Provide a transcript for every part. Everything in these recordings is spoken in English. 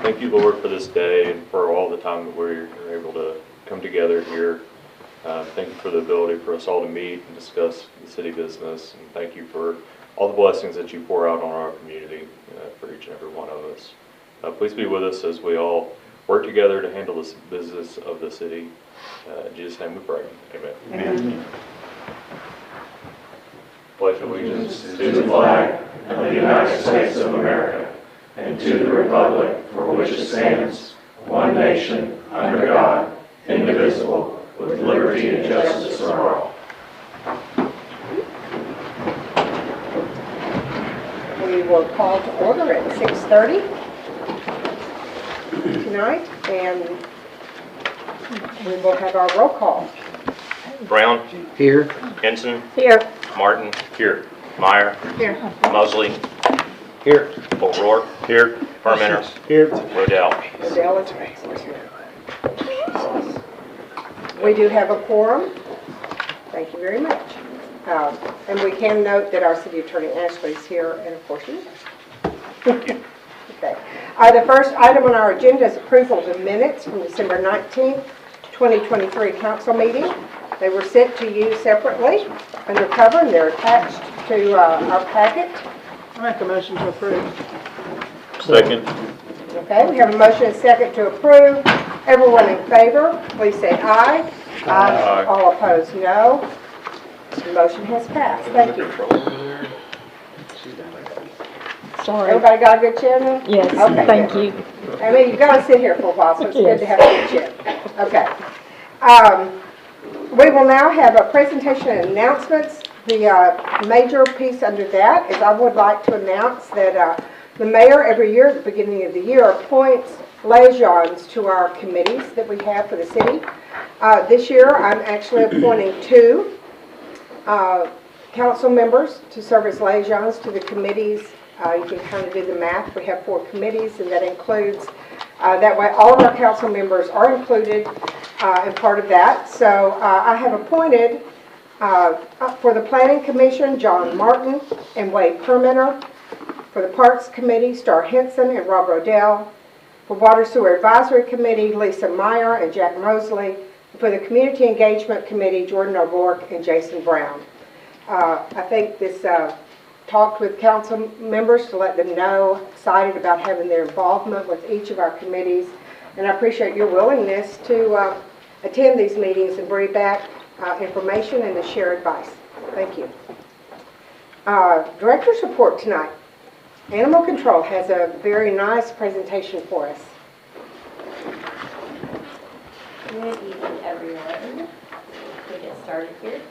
thank you, Lord, for this day and for all the time that we're able to come together here. Thank you for the ability for us all to meet and discuss the city business. And thank you for all the blessings that you pour out on our community for each and every one of us. Please be with us as we all work together to handle this business of the city. In Jesus' name we pray. Amen. Amen. Pledge allegiance To the flag of the United States of America and to the republic for which it stands, one nation, under God, indivisible, with liberty and justice for all. We will call to order at 6:30 tonight, and we will have our roll call. Brown, Here. Henson, Here. Martin, here. Meyer, Here. Mosley, Here. O'Rourke, here. Permenter, Here. Rodell. We do have a quorum. Thank you very much. And we can note that our city attorney Ashley is here, and of course you. Okay. The first item on our agenda is approval of the minutes from December 19th, 2023 council meeting. They were sent to you separately under cover, and they're attached to our packet. I make a motion to approve. Second. Okay, we have a motion and second to approve. Everyone in favor, please say aye. Aye. All opposed, no. The motion has passed. Thank you. Sorry. Everybody got a good chair now? Yes, Okay, thank good. you. I mean, you've got to sit here for a while, so it's good to have a good chair. Okay. We will now have a presentation and announcements. The major piece under that is I would like to announce that the mayor every year at the beginning of the year appoints liaisons to our committees that we have for the city. This year I'm actually appointing 2 council members to serve as liaisons to the committees. You can kind of do the math. We have 4 committees, and that includes, that way all of our council members are included in part of that. So I have appointed for the Planning Commission, John Martin and Wade Permenter. For the Parks Committee, Star Henson and Rob Rodell. For Water Sewer Advisory Committee, Lisa Meyer and Jack Mosley. For the Community Engagement Committee, Jordan O'Rourke and Jason Brown. I think this talked with council members to let them know, excited about having their involvement with each of our committees. And I appreciate your willingness to attend these meetings and bring back information and to share advice. Thank you. Director's report tonight. Animal Control has a very nice presentation for us. Good evening, everyone. We'll get started here.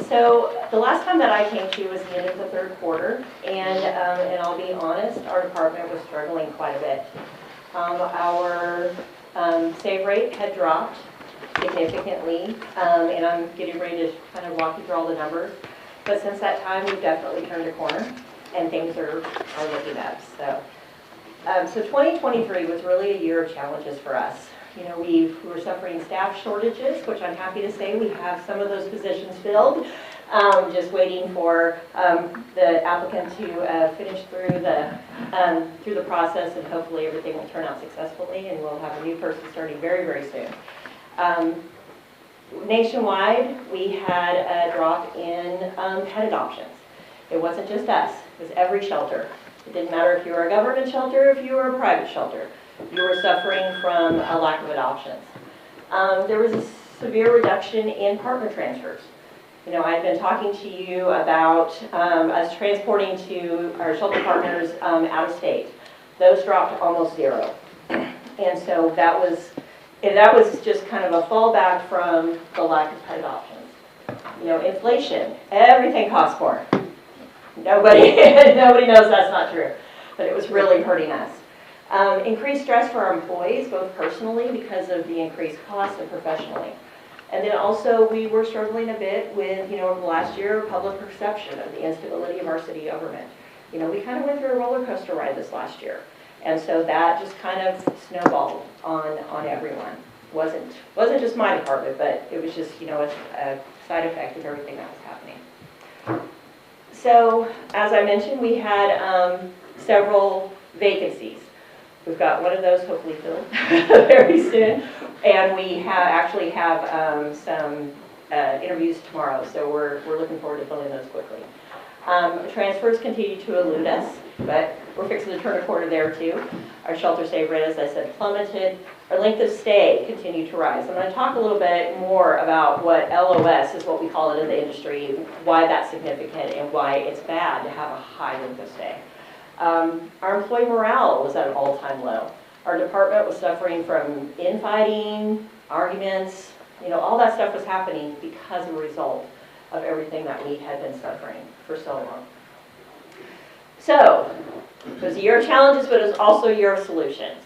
So the last time that I came to you was the end of the 3rd quarter, and I'll be honest, our department was struggling quite a bit. Our save rate had dropped significantly, and I'm getting ready to kind of walk you through all the numbers. But since that time, we've definitely turned a corner, and things are looking up. So 2023 was really a year of challenges for us. You know, we were suffering staff shortages, which I'm happy to say we have some of those positions filled. Just waiting for the applicant to finish through the process, and hopefully everything will turn out successfully, and we'll have a new person starting very, very soon. Nationwide, we had a drop in pet adoptions. It wasn't just us, it was every shelter. It didn't matter if you were a government shelter or if you were a private shelter. You were suffering from a lack of adoptions. There was a severe reduction in partner transfers. You know, I've been talking to you about us transporting to our shelter partners out of state. Those dropped to almost 0. And so that was just kind of a fallback from the lack of pet adoptions. You know, inflation, everything costs more. Nobody knows that's not true, but it was really hurting us. Increased stress for our employees, both personally because of the increased costs and professionally. And then also we were struggling a bit with, you know, over the last year, public perception of the instability of our city government. You know, we kind of went through a roller coaster ride this last year. And so that just kind of snowballed on everyone. Wasn't just my department, but it was just, you know, a side effect of everything that was happening. So, as I mentioned, we had several vacancies. We've got one of those hopefully filled very soon. And we actually have some interviews tomorrow, so we're looking forward to filling those quickly. Transfers continue to elude us, but we're fixing to turn a corner there too. Our shelter stay rate, as I said, plummeted. Our length of stay continued to rise. I'm going to talk a little bit more about what LOS is, what we call it in the industry, why that's significant and why it's bad to have a high length of stay. Our employee morale was at an all-time low. Our department was suffering from infighting, arguments, all that stuff was happening because of a result of everything that we had been suffering for so long. So, it was a year of challenges, but it was also a year of solutions.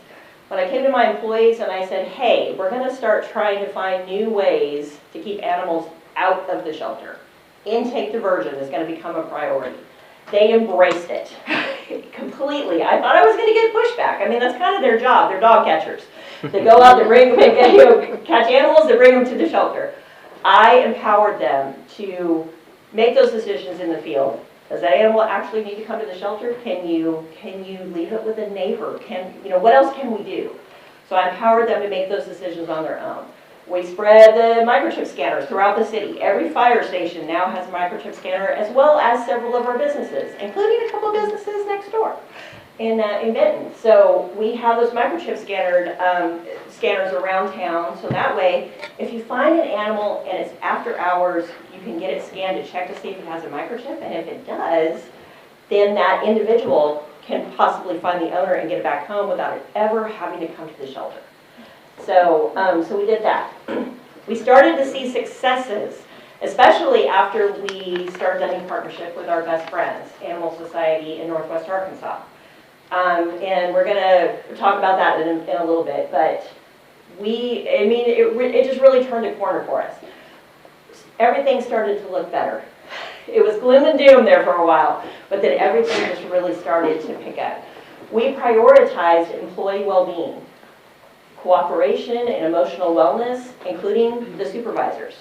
When I came to my employees and I said, hey, we're going to start trying to find new ways to keep animals out of the shelter. Intake diversion is going to become a priority. They embraced it completely. I thought I was going to get pushback. I mean, that's kind of their job. They're dog catchers. They go out, they catch animals, they bring them to the shelter. I empowered them to make those decisions in the field. Does that animal actually need to come to the shelter? Can you leave it with a neighbor? What else can we do? So I empowered them to make those decisions on their own. We spread the microchip scanners throughout the city. Every fire station now has a microchip scanner, as well as several of our businesses, including a couple of businesses next door in Benton. So we have those microchip scanners around town, so that way, if you find an animal and it's after hours, you can get it scanned to check to see if it has a microchip, and if it does, then that individual can possibly find the owner and get it back home without it ever having to come to the shelter. So we did that. We started to see successes, especially after we started a new partnership with our best friends, Animal Society in Northwest Arkansas. And we're going to talk about that in a little bit, but it just really turned a corner for us. Everything started to look better. It was gloom and doom there for a while, but then everything just really started to pick up. We prioritized employee well-being, cooperation and emotional wellness, including the supervisors.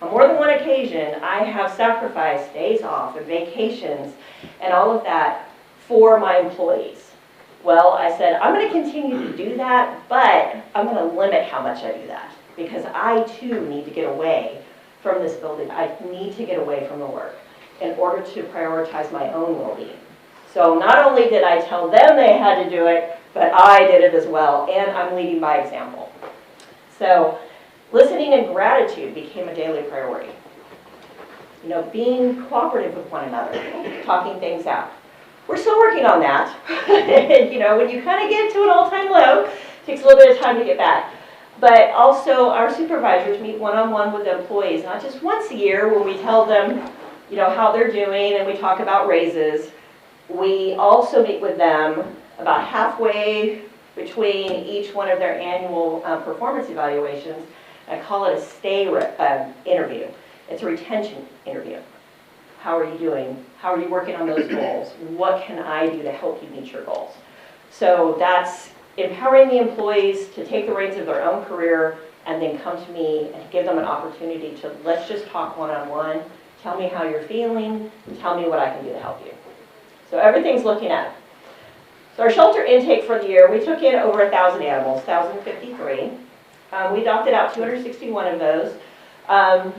On more than one occasion, I have sacrificed days off and vacations and all of that for my employees. Well, I said, I'm going to continue to do that, but I'm going to limit how much I do that because I too need to get away from this building. I need to get away from the work in order to prioritize my own well-being. So not only did I tell them they had to do it, but I did it as well, and I'm leading by example. So listening and gratitude became a daily priority. Being cooperative with one another, talking things out. We're still working on that. When you kind of get to an all-time low, it takes a little bit of time to get back. But also our supervisors meet one-on-one with employees, not just once a year when we tell them, how they're doing and we talk about raises. We also meet with them about halfway between each one of their annual performance evaluations. I call it a stay interview. It's a retention interview. How are you doing? How are you working on those goals? What can I do to help you meet your goals? So that's empowering the employees to take the reins of their own career and then come to me and give them an opportunity to let's just talk one-on-one. Tell me how you're feeling. Tell me what I can do to help you. So everything's looking up. So our shelter intake for the year, we took in over 1,000 animals, 1,053. We adopted out 261 of those.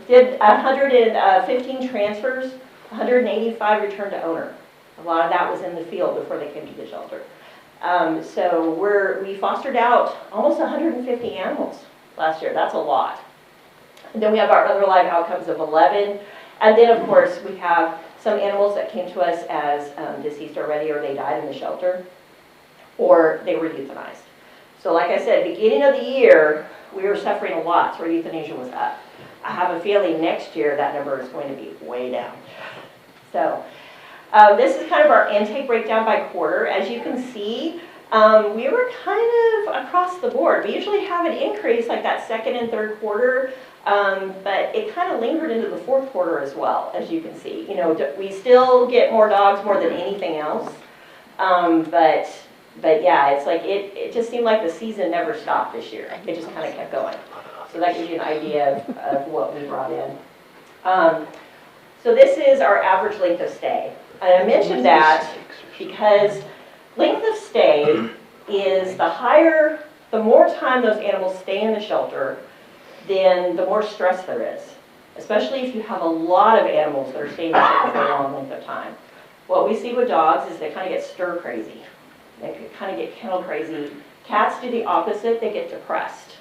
Did 115 transfers, 185 returned to owner. A lot of that was in the field before they came to the shelter. So we fostered out almost 150 animals last year. That's a lot. And then we have our other live outcomes of 11. And then, of course, we have some animals that came to us as deceased already, or they died in the shelter, or they were euthanized. So like I said, beginning of the year, we were suffering a lot, so our euthanasia was up. I have a feeling next year that number is going to be way down. So this is kind of our intake breakdown by quarter. As you can see, we were kind of across the board. We usually have an increase like that second and third quarter, but it kind of lingered into the fourth quarter as well, as you can see. We still get more dogs more than anything else, but yeah, it's like it just seemed like the season never stopped this year. It just kind of kept going. So that gives you an idea of what we brought in. So this is our average length of stay. And I mentioned that because length of stay is the more time those animals stay in the shelter, then the more stress there is, especially if you have a lot of animals that are staying in the shelter for a long length of time. What we see with dogs is they kind of get stir crazy. They kind of get kennel crazy. Cats do the opposite, they get depressed.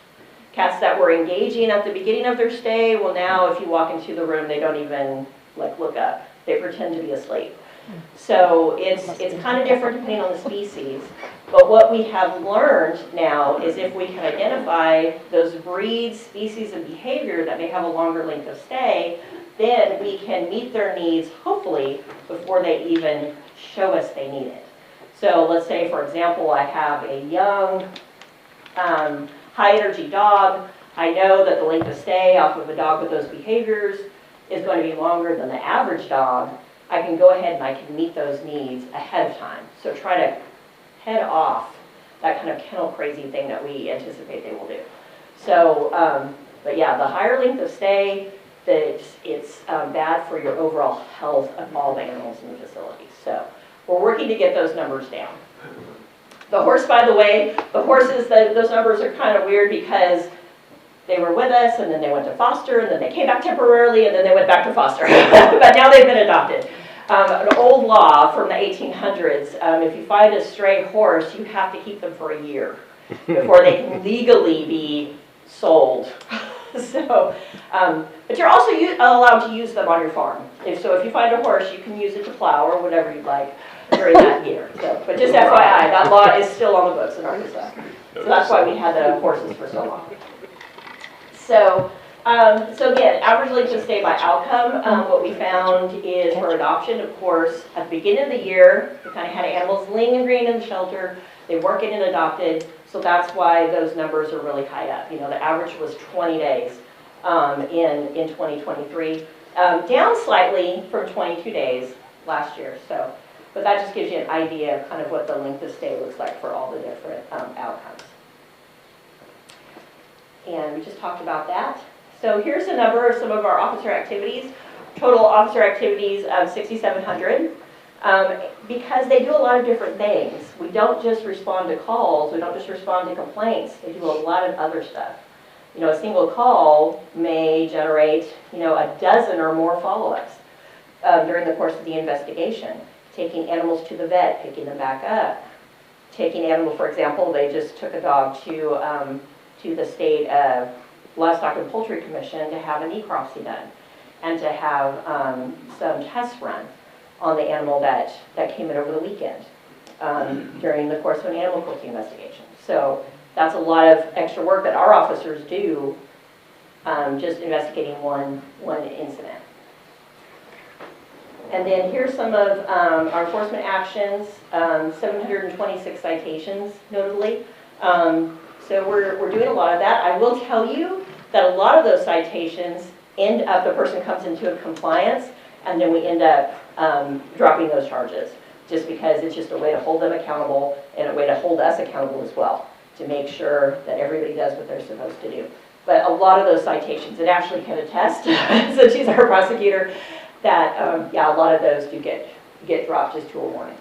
Cats that were engaging at the beginning of their stay, well now if you walk into the room, they don't even look up. They pretend to be asleep. So it's kind of different depending on the species. But what we have learned now is if we can identify those breeds, species, and behavior that may have a longer length of stay, then we can meet their needs, hopefully, before they even show us they need it. So let's say, for example, I have a young, high-energy dog. I know that the length of stay off of a dog with those behaviors is going to be longer than the average dog. I can go ahead and I can meet those needs ahead of time. So try to head off that kind of kennel crazy thing that we anticipate they will do. So, but yeah, the higher length of stay, it's bad for your overall health of all the animals in the facility. So we're working to get those numbers down. The horse, by the way, the horses, those numbers are kind of weird because they were with us, and then they went to foster, and then they came back temporarily, and then they went back to foster. But now they've been adopted. An old law from the 1800s, if you find a stray horse, you have to keep them for a year before they can legally be sold. So, but you're also allowed to use them on your farm. If you find a horse, you can use it to plow or whatever you'd like during that year. So, but just FYI, that law is still on the books in Arkansas. So that's why we had the horses for so long. So, so again, average length of stay by outcome, what we found is for adoption, of course, at the beginning of the year, we kind of had animals lingering in the shelter. They weren't getting adopted, so that's why those numbers are really high up. You know, the average was 20 days in 2023, down slightly from 22 days last year. So, but that just gives you an idea of kind of what the length of stay looks like for all the different outcomes. And we just talked about that. So here's a number of some of our officer activities. Total officer activities of 6,700. Because they do a lot of different things. We don't just respond to calls, we don't just respond to complaints, they do a lot of other stuff. You know, a single call may generate, you know, a dozen or more follow-ups during the course of the investigation. Taking animals to the vet, picking them back up. Taking animal, for example, they just took a dog to the State Livestock and Poultry Commission to have a necropsy done and to have some tests run on the animal that came in over the weekend during the course of an animal cruelty investigation. So that's a lot of extra work that our officers do just investigating one incident. And then here's some of our enforcement actions, 726 citations, notably. So we're doing a lot of that. I will tell you that a lot of those citations end up, the person comes into a compliance, and then we end up dropping those charges, just because it's just a way to hold them accountable and a way to hold us accountable as well, to make sure that everybody does what they're supposed to do. But a lot of those citations, and Ashley can attest, so she's our prosecutor, that yeah, a lot of those do get dropped just to a warning.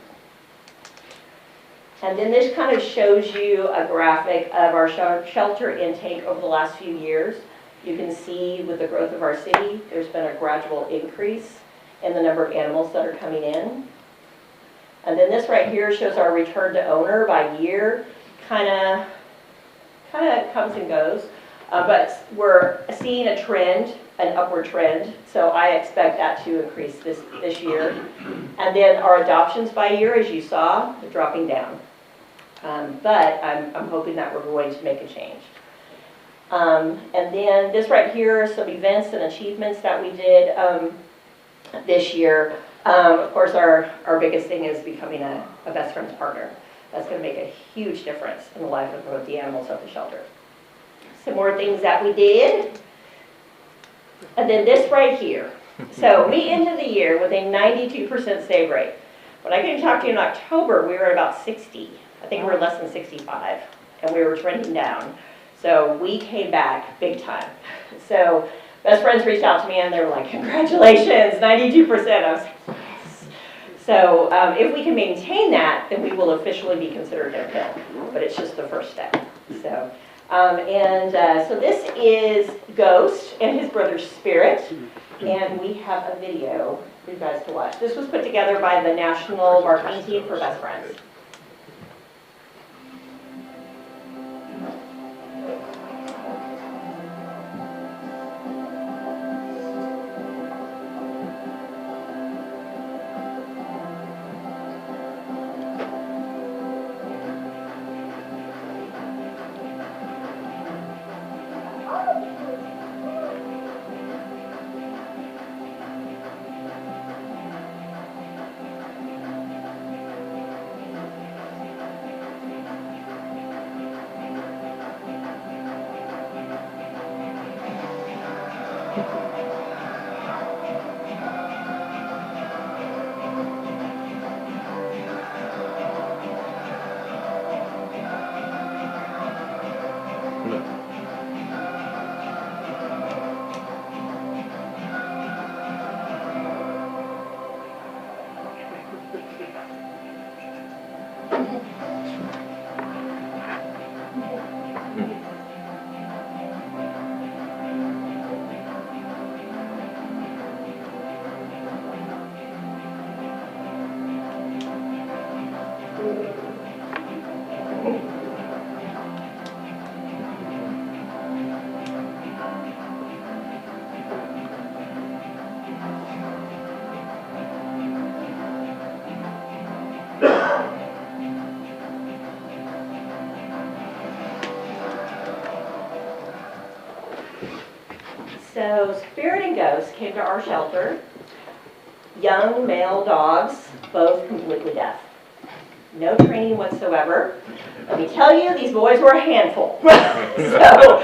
And then this kind of shows you a graphic of our shelter intake over the last few years. You can see with the growth of our city, there's been a gradual increase in the number of animals that are coming in. And then this right here shows our return to owner by year. Kind of comes and goes. But we're seeing a trend, an upward trend. So I expect that to increase this year. And then our adoptions by year, as you saw, are dropping down. But I'm hoping that we're going to make a change. And then this right here are some events and achievements that we did this year. Of course, our biggest thing is becoming a Best Friends partner. That's going to make a huge difference in the life of both the animals at the shelter. Some more things that we did. And then this right here. So we ended the year with a 92% save rate. When I came to talk to you in October, we were at about 60. I think we were less than 65, and we were trending down. So we came back big time. So Best Friends reached out to me and they were like, congratulations, 92%. I was like, yes. So if we can maintain that, then we will officially be considered no kill, but it's just the first step. So, so this is Ghost and his brother Spirit, and we have a video for you guys to watch. This was put together by the National Marketing Team for Best Friends. So Spirit and Ghost came to our shelter, young male dogs, both completely deaf. No training whatsoever. Let me tell you, these boys were a handful. So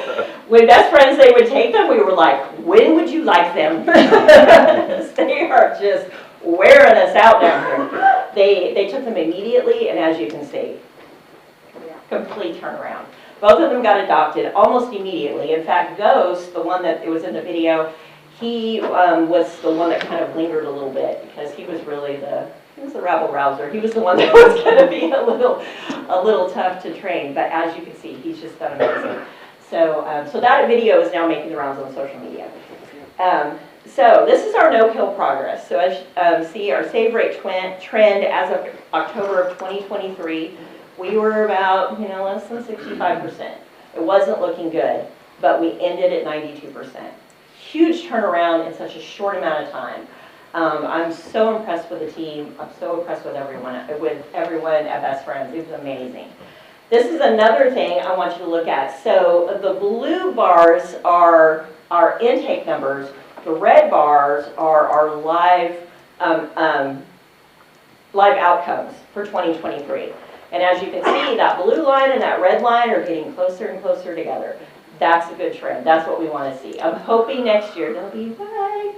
when Best Friends, they would take them, we were like, when would you like them? They are just wearing us out down here. They took them immediately, and as you can see, complete turnaround. Both of them got adopted almost immediately. In fact, Ghost, the one that it was in the video, he was the one that kind of lingered a little bit because he was really the rabble rouser. He was the one that was going to be a little tough to train. But as you can see, he's just done amazing. So, so that video is now making the rounds on social media. So this is our no-kill progress. So as you see, our save rate trend as of October of 2023. We were about, less than 65%. It wasn't looking good, but we ended at 92%. Huge turnaround in such a short amount of time. I'm so impressed with the team. I'm so impressed with everyone at Best Friends. It was amazing. This is another thing I want you to look at. So the blue bars are our intake numbers. The red bars are our live outcomes for 2023. And as you can see, that blue line and that red line are getting closer and closer together. That's a good trend. That's what we want to see. I'm hoping next year they'll be right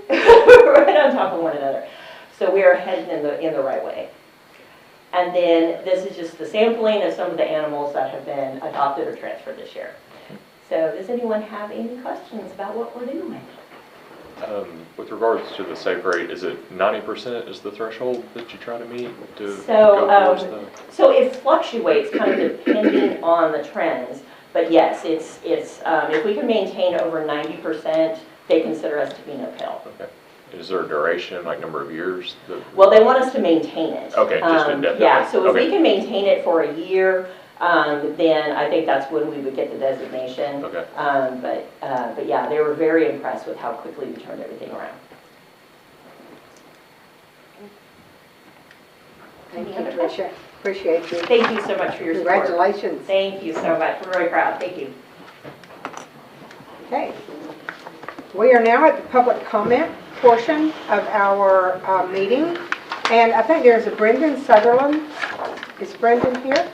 on top of one another. So we are heading in the right way. And then this is just the sampling of some of the animals that have been adopted or transferred this year. So does anyone have any questions about what we're doing? With regards to the save rate, is it 90% is the threshold that you try to meet to So, go towards the... So it fluctuates kind of depending on the trends, but yes, it's if we can maintain over 90%, they consider us to be no kill. Okay. Is there a duration, like number of years? Well, they want us to maintain it. Okay, just indefinitely. Yeah, so if Okay. we can maintain it for a year, then I think that's when we would get the designation. Okay. But yeah, they were very impressed with how quickly we turned everything around. Thank Any you, other Tricia. Appreciate you. Thank you so much for your support. Congratulations. Thank you so much. We're very proud. Thank you. Okay. We are now at the public comment portion of our meeting. And I think there's a Brendan Sutherland. Is Brendan here?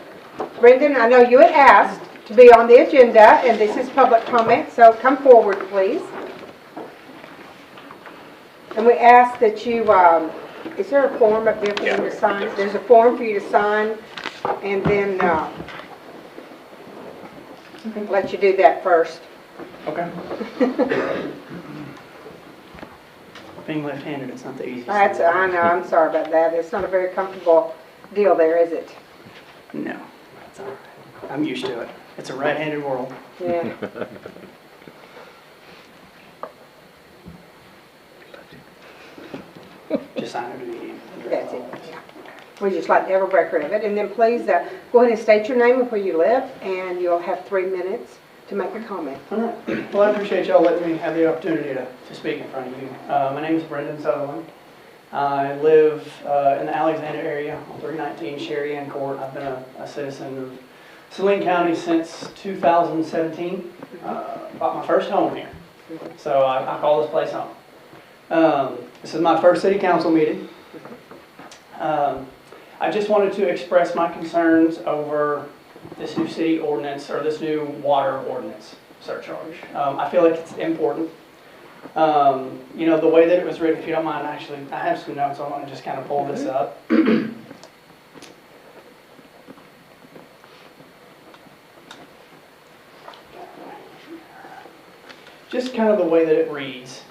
Brendan, I know you had asked to be on the agenda, and this is public comment, so come forward, please. And we ask that you, is there a form up there for you to sign? There's a form for you to sign, and then let you do that first. Okay. Being left-handed, it's not the easiest. That's, I know, I'm sorry about that. It's not a very comfortable deal there, is it? No, that's all right. I'm used to it. It's a right-handed world. Yeah. Just sign it immediately. That's it. Yeah. We'd just like to have a record of it. And then please go ahead and state your name and where you live, and you'll have 3 minutes to make a comment. All right. Well, I appreciate y'all letting me have the opportunity to speak in front of you. My name is Brendan Sutherland. I live in the Alexander area on 319 Sherry Ann Court. I've been a citizen of Saline County since 2017. Bought my first home here. So I call this place home. This is my first city council meeting. I just wanted to express my concerns over this new city ordinance, or this new water ordinance surcharge. I feel like it's important. You know, the way that it was written, if you don't mind, actually, I have some notes. I want to just kind of pull this up. Just kind of the way that it reads.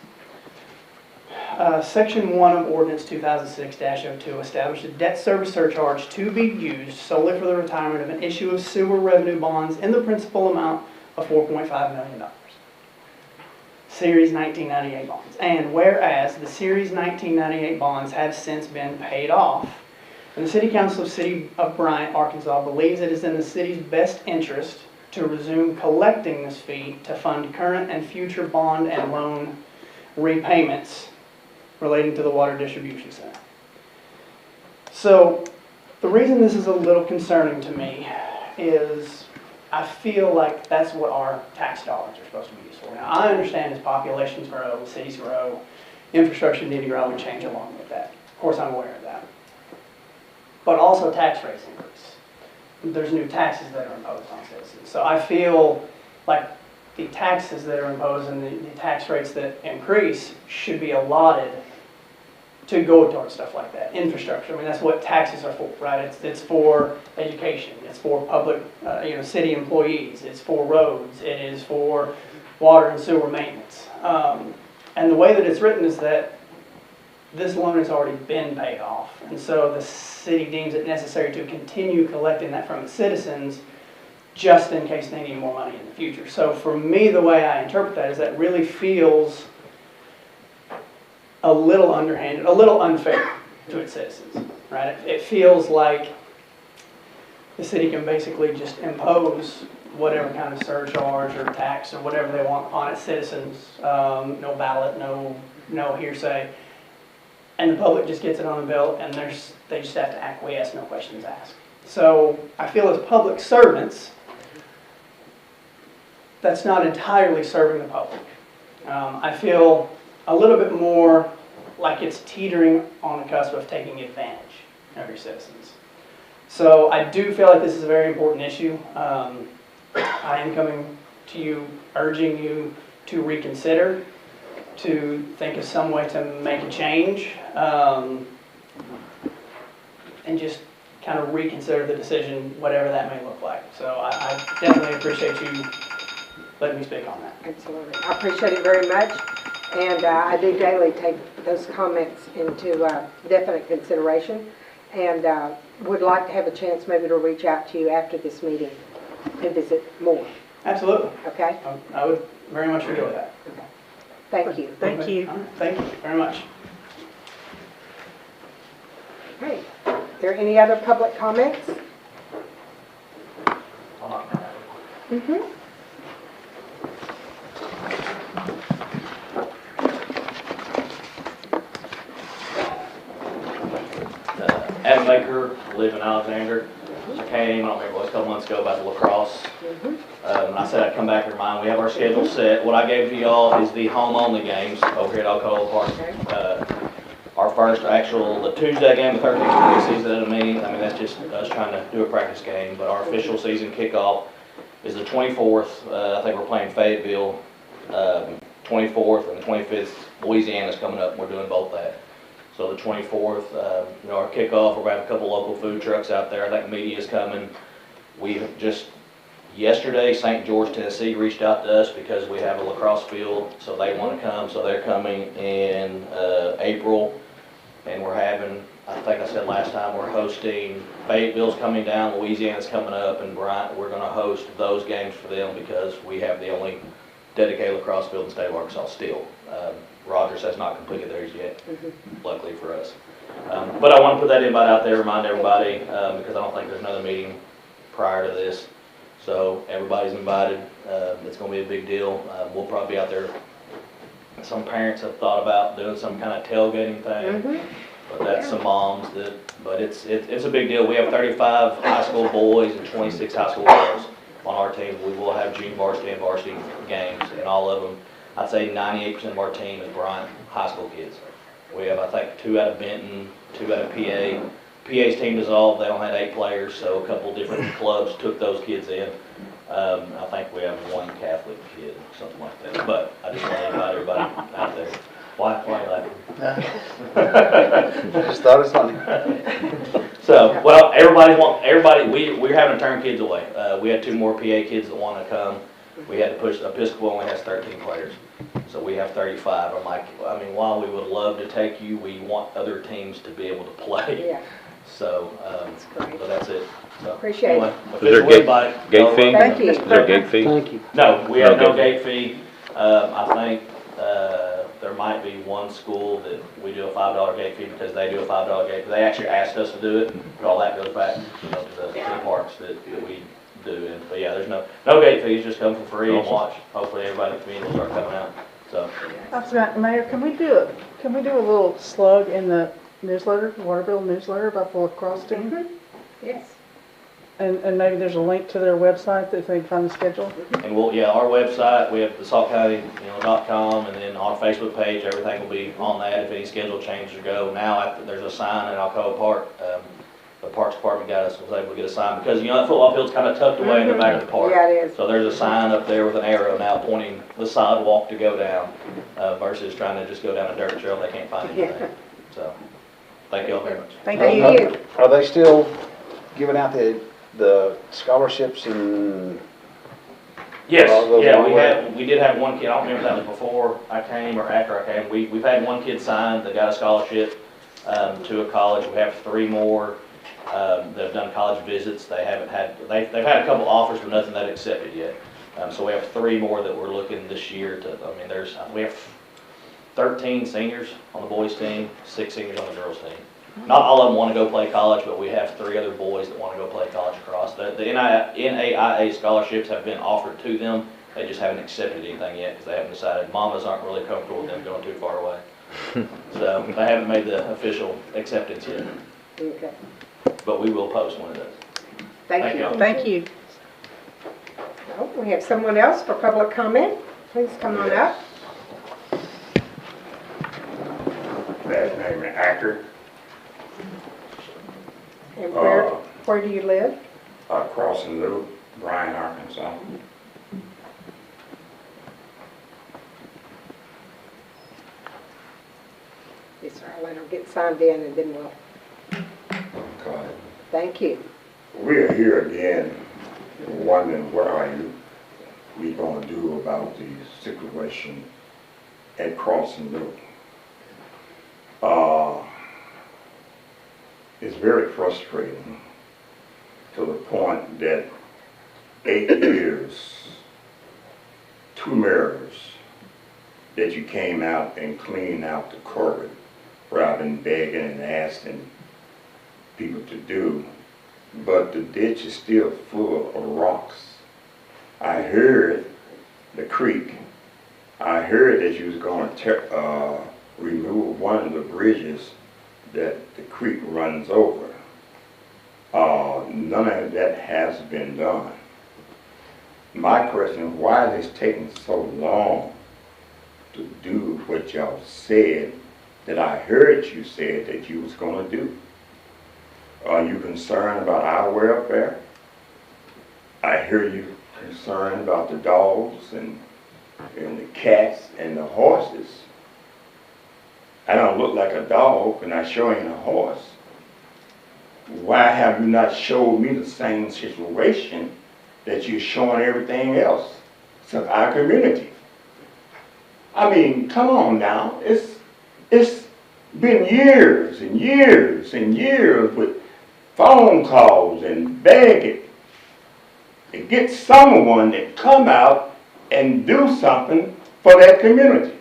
Section 1 of Ordinance 2006-02 established a debt service surcharge to be used solely for the retirement of an issue of sewer revenue bonds in the principal amount of $4.5 million. Series 1998 bonds. And whereas the Series 1998 bonds have since been paid off, and the City Council of City of Bryant, Arkansas believes it is in the city's best interest to resume collecting this fee to fund current and future bond and loan repayments relating to the water distribution center. So the reason this is a little concerning to me is I feel like that's what our tax dollars are supposed to be used for. Now, I understand as populations grow, cities grow, infrastructure need to grow and change along with that. Of course, I'm aware of that. But also tax rates increase. There's new taxes that are imposed on citizens. So I feel like the taxes that are imposed and the tax rates that increase should be allotted to go towards stuff like that. Infrastructure, I mean, that's what taxes are for, right? It's for education, it's for public, city employees, it's for roads, it is for water and sewer maintenance. And the way that it's written is that this loan has already been paid off. And so the city deems it necessary to continue collecting that from its citizens just in case they need more money in the future. So for me, the way I interpret that is that really feels a little underhanded, a little unfair to its citizens, right? It feels like the city can basically just impose whatever kind of surcharge or tax or whatever they want on its citizens, no ballot, no hearsay, and the public just gets it on the bill, and they just have to acquiesce, no questions asked. So I feel as public servants, that's not entirely serving the public. I feel a little bit more like it's teetering on the cusp of taking advantage of your citizens. So I do feel like this is a very important issue. I am coming to you, urging you to reconsider, to think of some way to make a change, and just kind of reconsider the decision, whatever that may look like. So I definitely appreciate you letting me speak on that. Absolutely. I appreciate it very much. And I do daily take those comments into definite consideration, and would like to have a chance maybe to reach out to you after this meeting and visit more. Absolutely. Okay? I would very much enjoy that. Thank you. Thank you. Thank you very much. Okay. Are there any other public comments? Mm-hmm. Adam Baker, live in Alexander. I came, I don't remember, it was a couple months ago about the lacrosse. And I said I'd come back and remind, we have our schedule set. What I gave to y'all is the home-only games over here at Alcoa Park. Our first the Tuesday game, the 13th preseason at a meeting, I mean, that's just us trying to do a practice game. But our official season kickoff is the 24th. I think we're playing Fayetteville, 24th, and the 25th, Louisiana's coming up. We're doing both that. So the 24th, our kickoff, we're going to have a couple local food trucks out there. I think media's coming. We just Yesterday, St. George, Tennessee reached out to us because we have a lacrosse field, so they want to come. So they're coming in April, and we're having, I think I said last time, we're hosting, Fayetteville's coming down, Louisiana's coming up, and Bryant, we're going to host those games for them because we have the only dedicated lacrosse field in the state of Arkansas still. Rogers has not completed theirs yet, luckily for us. But I want to put that invite out there, remind everybody, because I don't think there's another meeting prior to this. So everybody's invited. It's going to be a big deal. We'll probably be out there. Some parents have thought about doing some kind of tailgating thing, but that's some moms that. But it's a big deal. We have 35 high school boys and 26 high school girls on our team. We will have junior varsity and varsity games, and all of them. I'd say 98% of our team is Bryant high school kids. We have, I think, 2 out of Benton, 2 out of PA. PA's team dissolved, they only had 8 players, so a couple different clubs took those kids in. I think we have 1 Catholic kid, something like that, but I just want to invite everybody out there. Why are you laughing? I just thought it was funny. So, well, we're having to turn kids away. We had 2 more PA kids that want to come. We had to push, Episcopal only has 13 players, so we have 35. I'm like, I mean, while we would love to take you, we want other teams to be able to play. Yeah, So, great. but that's it. So, Appreciate it. anyway, Is there a official invite. gate fee? Thank you. Is there a gate fee? Thank you. No, we have No no gate fee. I think there might be one school that we do a $5 gate fee because they do a $5 gate. They actually asked us to do it, but all that goes back, to the theme parks that we do. But yeah, there's no gate fees. Just come for free and Awesome. watch. Hopefully, everybody in the community will start coming out. So, I was going, Mayor, can we do a little slug in the newsletter, Waterville newsletter about the lacrosse team? Yes. And maybe there's a link to their website that they can find the schedule? and our website, we have the saltcounty.com, and then our Facebook page, everything will be on that. If any schedule changes or go. Now, there's a sign in Alcoa Park. The Parks Department was able to get a sign because, that football field's kind of tucked away in the back of the park. Yeah, it is. So there's a sign up there with an arrow now pointing the sidewalk to go down, versus trying to just go down a dirt trail they can't find anything. So, thank you all very much. Thank Thank you. you. Are they still giving out the scholarships and? Yes, All those yeah, on we did have one kid, I don't remember if that was before I came or after I came. We've had one kid signed that got a scholarship, to a college. We have 3 more, that have done college visits. They've had a couple offers, but nothing that accepted yet. So we have 3 more that we're looking this year we have 13 seniors on the boys team, 6 seniors on the girls team. Not all of them want to go play college, but we have 3 other boys that want to go play college across. The NAIA scholarships have been offered to them. They just haven't accepted anything yet because they haven't decided. Mamas aren't really comfortable with them going too far away. So they haven't made the official acceptance yet, Okay. but we will post when it does. Thank Thank you. you. Thank you. Oh, we have someone else for public comment. Please come on up. Last name is Acker, And where do you live? Crossing Loop, Bryan, Arkansas. Yes, sir. I'll let her get signed in and then we'll, Okay. thank you. We're here again, wondering what are we gonna do about the situation at Crossing Loop. It's very frustrating to the point that 8 years, 2 mayors, that you came out and cleaned out the curb, where I've been begging and asking people to do, but the ditch is still full of rocks. I heard the creek. I heard that you was going to remove one of the bridges that the creek runs over. None of that has been done. My question is, why is it taking so long to do what y'all said that I heard you said that you was going to do? Are you concerned about our welfare? I hear you concerned about the dogs and the cats and the horses. I don't look like a dog and I show you a horse. Why have you not showed me the same situation that you're showing everything else to our community. I mean, come on now. It's been years and years and years with phone calls and begging to get someone to come out and do something for that community.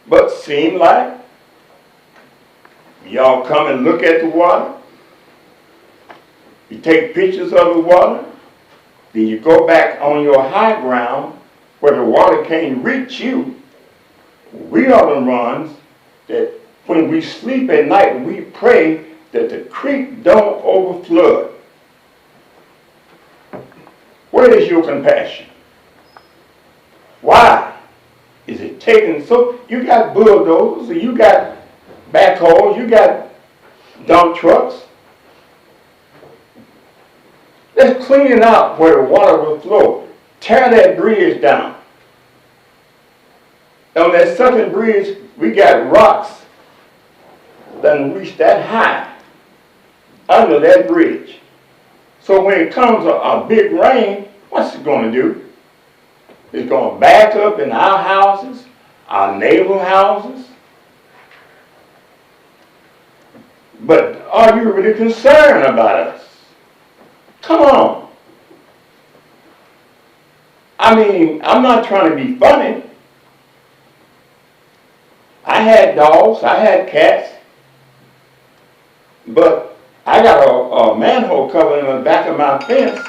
But seem like y'all come and look at the water, you take pictures of the water, then you go back on your high ground where the water can't reach you. We are the ones that when we sleep at night, we pray that the creek don't overflood. Where is your compassion? Why is it taking so? You got bulldozers, you got backhoes, you got dump trucks. Let's clean it out where the water will flow. Tear that bridge down. On that second bridge, we got rocks that reach that high under that bridge. So when it comes a big rain, what's it going to do? It's going to back up in our houses, our neighbor houses. But are you really concerned about us? Come on. I mean, I'm not trying to be funny. I had dogs, I had cats, but I got a manhole cover in the back of my fence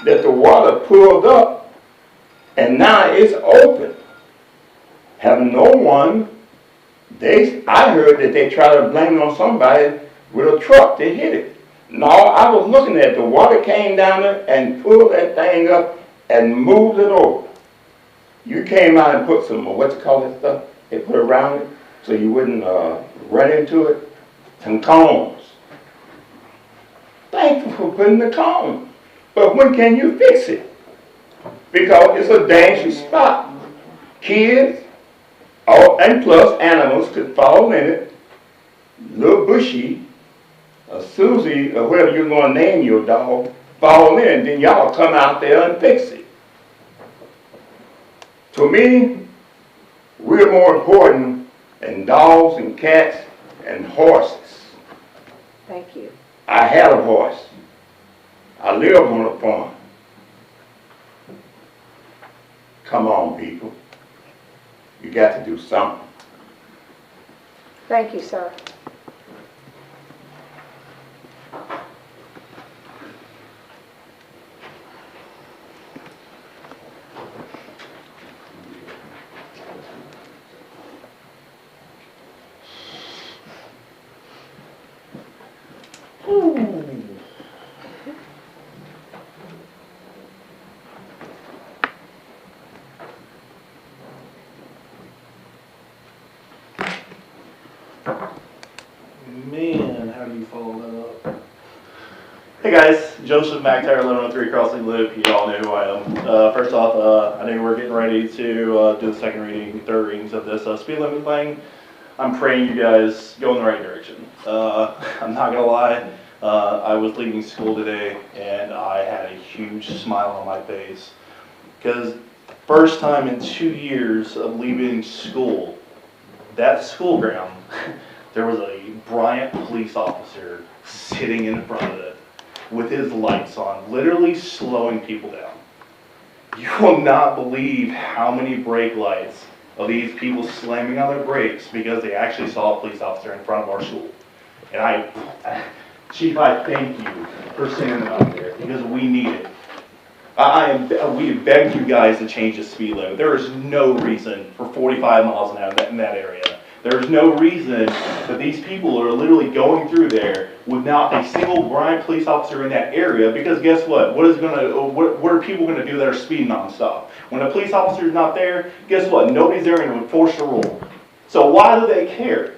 that the water pulled up, and now it's open. Have no one, I heard that they try to blame it on somebody with a truck to hit it. No, I was looking at the water came down there and pulled that thing up and moved it over. You came out and put some, what you call that stuff? They put around it so you wouldn't run into it. Some cones. Thank you for putting the cone. But when can you fix it? Because it's a dangerous spot. Kids, and plus animals could fall in it. Little Bushy, Susie, or whatever you're going to name your dog, fall in. Then y'all come out there and fix it. To me, we're more important than dogs and cats and horses. Thank you. I had a horse. I live on a farm. Come on, people. You got to do something. Thank you, sir. Man, how do you follow that up? Hey guys, Joseph McTire, 1103 Crossing Loop. You all know who I am. First off, I know we're getting ready to do the second reading, third readings of this speed limit thing. I'm praying you guys go in the right direction. I'm not gonna lie, I was leaving school today and I had a huge smile on my face because first time in 2 years of leaving school, that school ground, there was a Bryant police officer sitting in front of it with his lights on, literally slowing people down. You will not believe how many brake lights of these people slamming on their brakes because they actually saw a police officer in front of our school. And Chief, I thank you for sending them out there because we need it. We have begged you guys to change the speed limit. There is no reason for 45 miles an hour in that area. There's no reason that these people are literally going through there without a single Bryant police officer in that area because guess what? What are people going to do that are speeding nonstop? When a police officer is not there, guess what? Nobody's there and enforce the rule. So why do they care?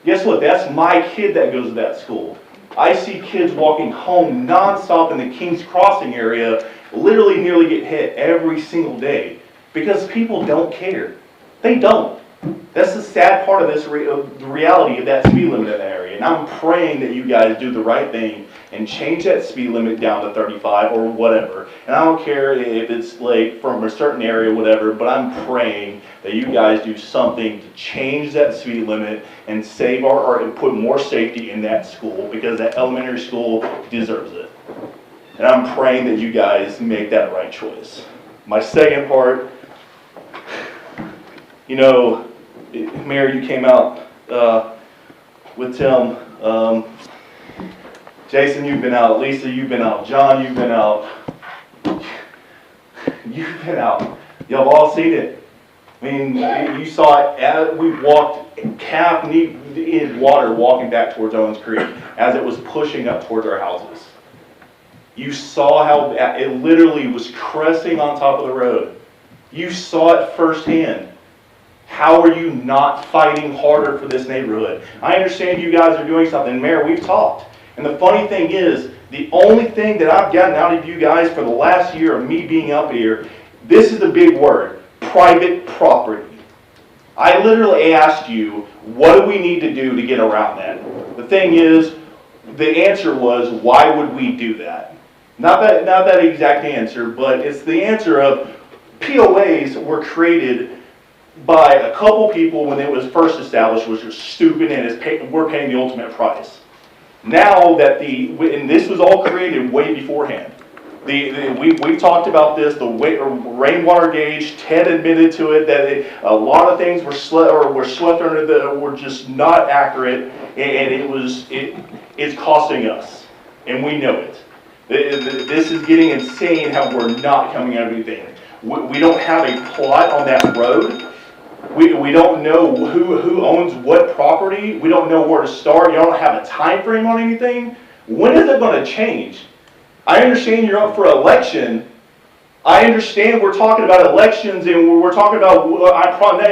Guess what? That's my kid that goes to that school. I see kids walking home nonstop in the King's Crossing area literally nearly get hit every single day because people don't care. They don't. That's the sad part of this, the reality of that speed limit in that area. And I'm praying that you guys do the right thing and change that speed limit down to 35 or whatever. And I don't care if it's like from a certain area, whatever, but I'm praying that you guys do something to change that speed limit and save and put more safety in that school, because that elementary school deserves it. And I'm praying that you guys make that right choice. My second part, you know, Mayor, you came out with Tim. Jason, you've been out. Lisa, you've been out. John, you've been out. You've been out. Y'all have all seen it. I mean, you saw it as we walked calf knee in water walking back towards Owens Creek as it was pushing up towards our houses. You saw how it literally was cresting on top of the road. You saw it firsthand. How are you not fighting harder for this neighborhood? I understand you guys are doing something. Mayor, we've talked. And the funny thing is, the only thing that I've gotten out of you guys for the last year of me being up here, this is the big word, private property. I literally asked you, what do we need to do to get around that? The thing is, the answer was, why would we do that? Not that exact answer, but it's the answer of POAs were created by a couple people when it was first established, which was stupid, and we're paying the ultimate price. Now that and this was all created way beforehand. We talked about this, the rainwater gauge. Ted admitted to it that a lot of things were swept under were just not accurate, and it's costing us, and we know it. This is getting insane how we're not coming out of anything. We don't have a plot on that road. We don't know who owns what property. We don't know where to start. You don't have a time frame on anything. When is it going to change? I understand you're up for election. I understand we're talking about elections, and we're talking about,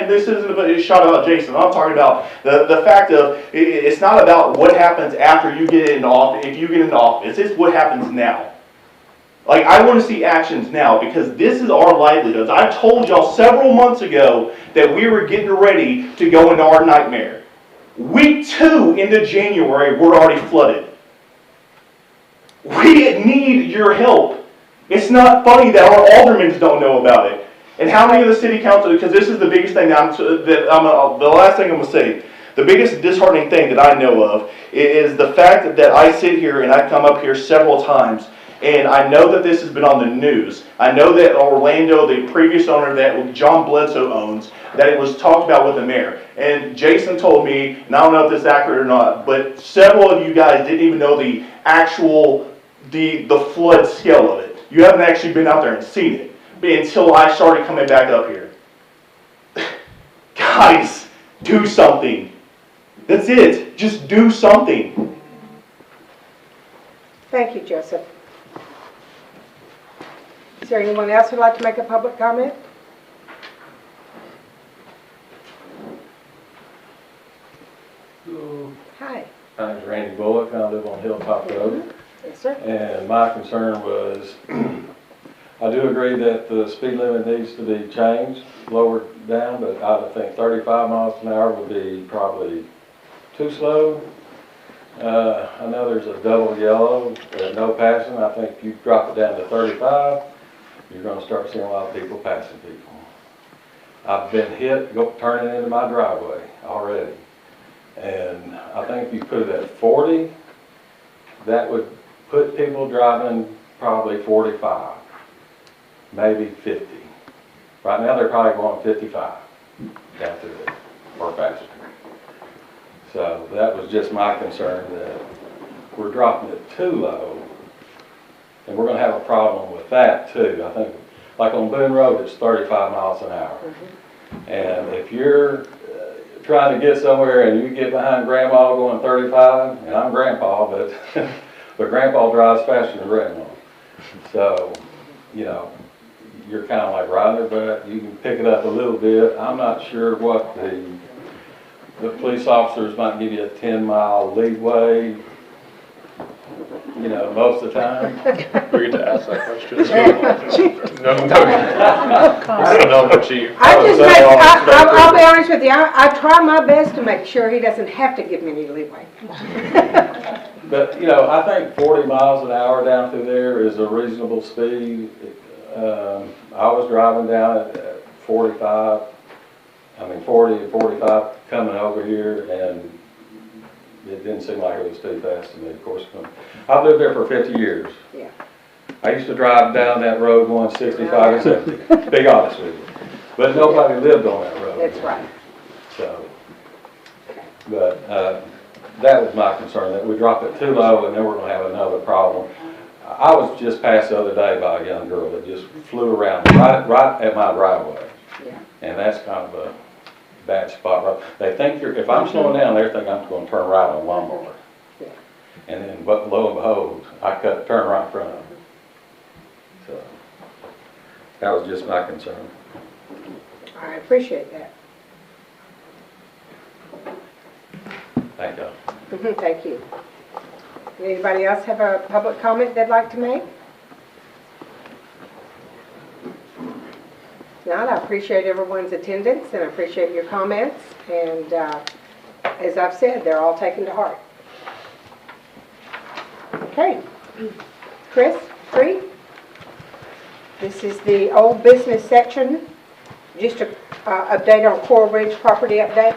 this isn't a shot about Jason. I'm talking about the fact of, it's not about what happens after you get in office, if you get in office. It's what happens now. Like, I want to see actions now, because this is our livelihoods. I told y'all several months ago that we were getting ready to go into our nightmare. Week 2 into January, we're already flooded. We need your help. It's not funny that our aldermen don't know about it. And how many of the city council, because this is the biggest thing the last thing I'm going to say, the biggest disheartening thing that I know of is the fact that I sit here and I come up here several times, and I know that this has been on the news. I know that Orlando, the previous owner that John Bledsoe owns, that it was talked about with the mayor. And Jason told me, and I don't know if this is accurate or not, but several of you guys didn't even know the actual, the flood scale of it. You haven't actually been out there and seen it until I started coming back up here. Guys, do something. That's it. Just do something. Thank you, Joseph. Is there anyone else who'd like to make a public comment? Hi. My name's Randy Bullock. I live on Hilltop Road. Yes, sir. And my concern was, I do agree that the speed limit needs to be changed, lowered down, but I think 35 miles an hour would be probably too slow. I know there's a double yellow, no passing. I think if you drop it down to 35, you're going to start seeing a lot of people passing people. I've been hit turning into my driveway already. And I think if you put it at 40, that would put people driving probably 45, maybe 50. Right now they're probably going 55 down through it, or faster. So that was just my concern, that we're dropping it too low, and we're going to have a problem with that too. I think, like on Boone Road, it's 35 miles an hour. And if you're trying to get somewhere and you get behind Grandma going 35, and I'm Grandpa, but but Grandpa drives faster than Grandma. So, you know, you're kind of like riding their butt. You can pick it up a little bit. I'm not sure what the police officers might give you a 10-mile leadway. you know, most of the time. We get to ask that question. No, I don't know what she. I'll be honest with you, I try my best to make sure he doesn't have to give me any leeway. But, you know, I think 40 miles an hour down through there is a reasonable speed. I was driving down at 40 and 45 coming over here, and it didn't seem like it was too fast to me, of course. I've lived there for 50 years. Yeah. I used to drive down that road 165 and 70, be honest with you. But nobody lived on that road. That's right. So, but that was my concern, that we dropped it too low and then we're gonna have another problem. I was just passed the other day by a young girl that just flew around right at my driveway. Yeah. And that's kind of a bad spot. They think if I'm slowing down, they think I'm gonna turn right on Lombard. Yeah. And then, but lo and behold, I turn right in front of them. So, that was just my concern. I appreciate that. Thank you. Thank you. Anybody else have a public comment they'd like to make? If not, I appreciate everyone's attendance and I appreciate your comments. And as I've said, they're all taken to heart. Okay. Chris, free? This is the old business section. Just a update on Coral Ridge property update.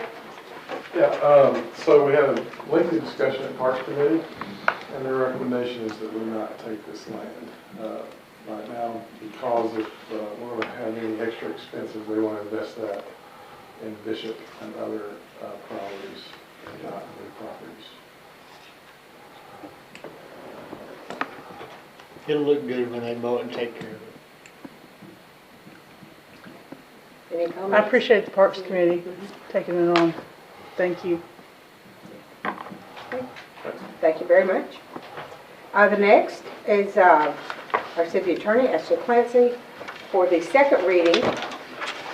Yeah, so we had a lengthy discussion at Parks Committee, and their recommendation is that we not take this land right now, because if we're going to have any extra expenses, they want to invest that in Bishop and other properties, and not new properties. It'll look good when they mow it and take care of it. Any comments? I appreciate the Parks Committee taking it on. Thank you. Thank you very much. The next is our city attorney, Esther Clancy, for the second reading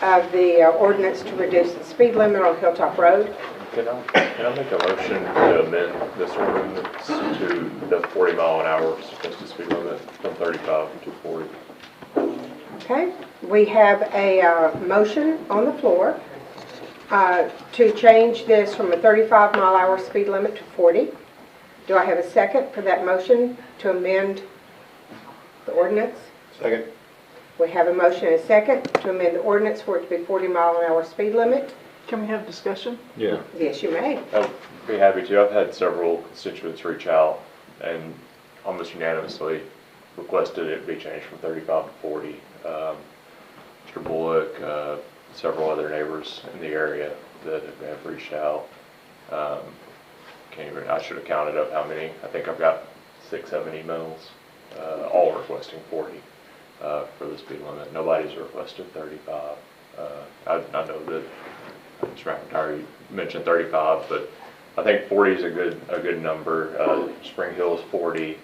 of the ordinance to reduce the speed limit on Hilltop Road. Can I make a motion to amend this ordinance to the 40 mile an hour suggested speed limit from 35 to 40? Okay, we have a motion on the floor to change this from a 35 mile hour speed limit to 40. Do I have a second for that motion to amend the ordinance? Second. We have a motion and a second to amend the ordinance for it to be 40 mile an hour speed limit. Can we have discussion? Yeah. Yes, you may. I'd be happy to. I've had several constituents reach out and almost unanimously requested it be changed from 35 to 40. Mr. Bullock, several other neighbors in the area that have reached out. I should have counted up how many. I think I've got 6-7 emails, all requesting 40 for the speed limit. Nobody's requested 35. I know that Mr. McIntyre, you mentioned 35, but I think 40 is a good number. Spring Hill is 40.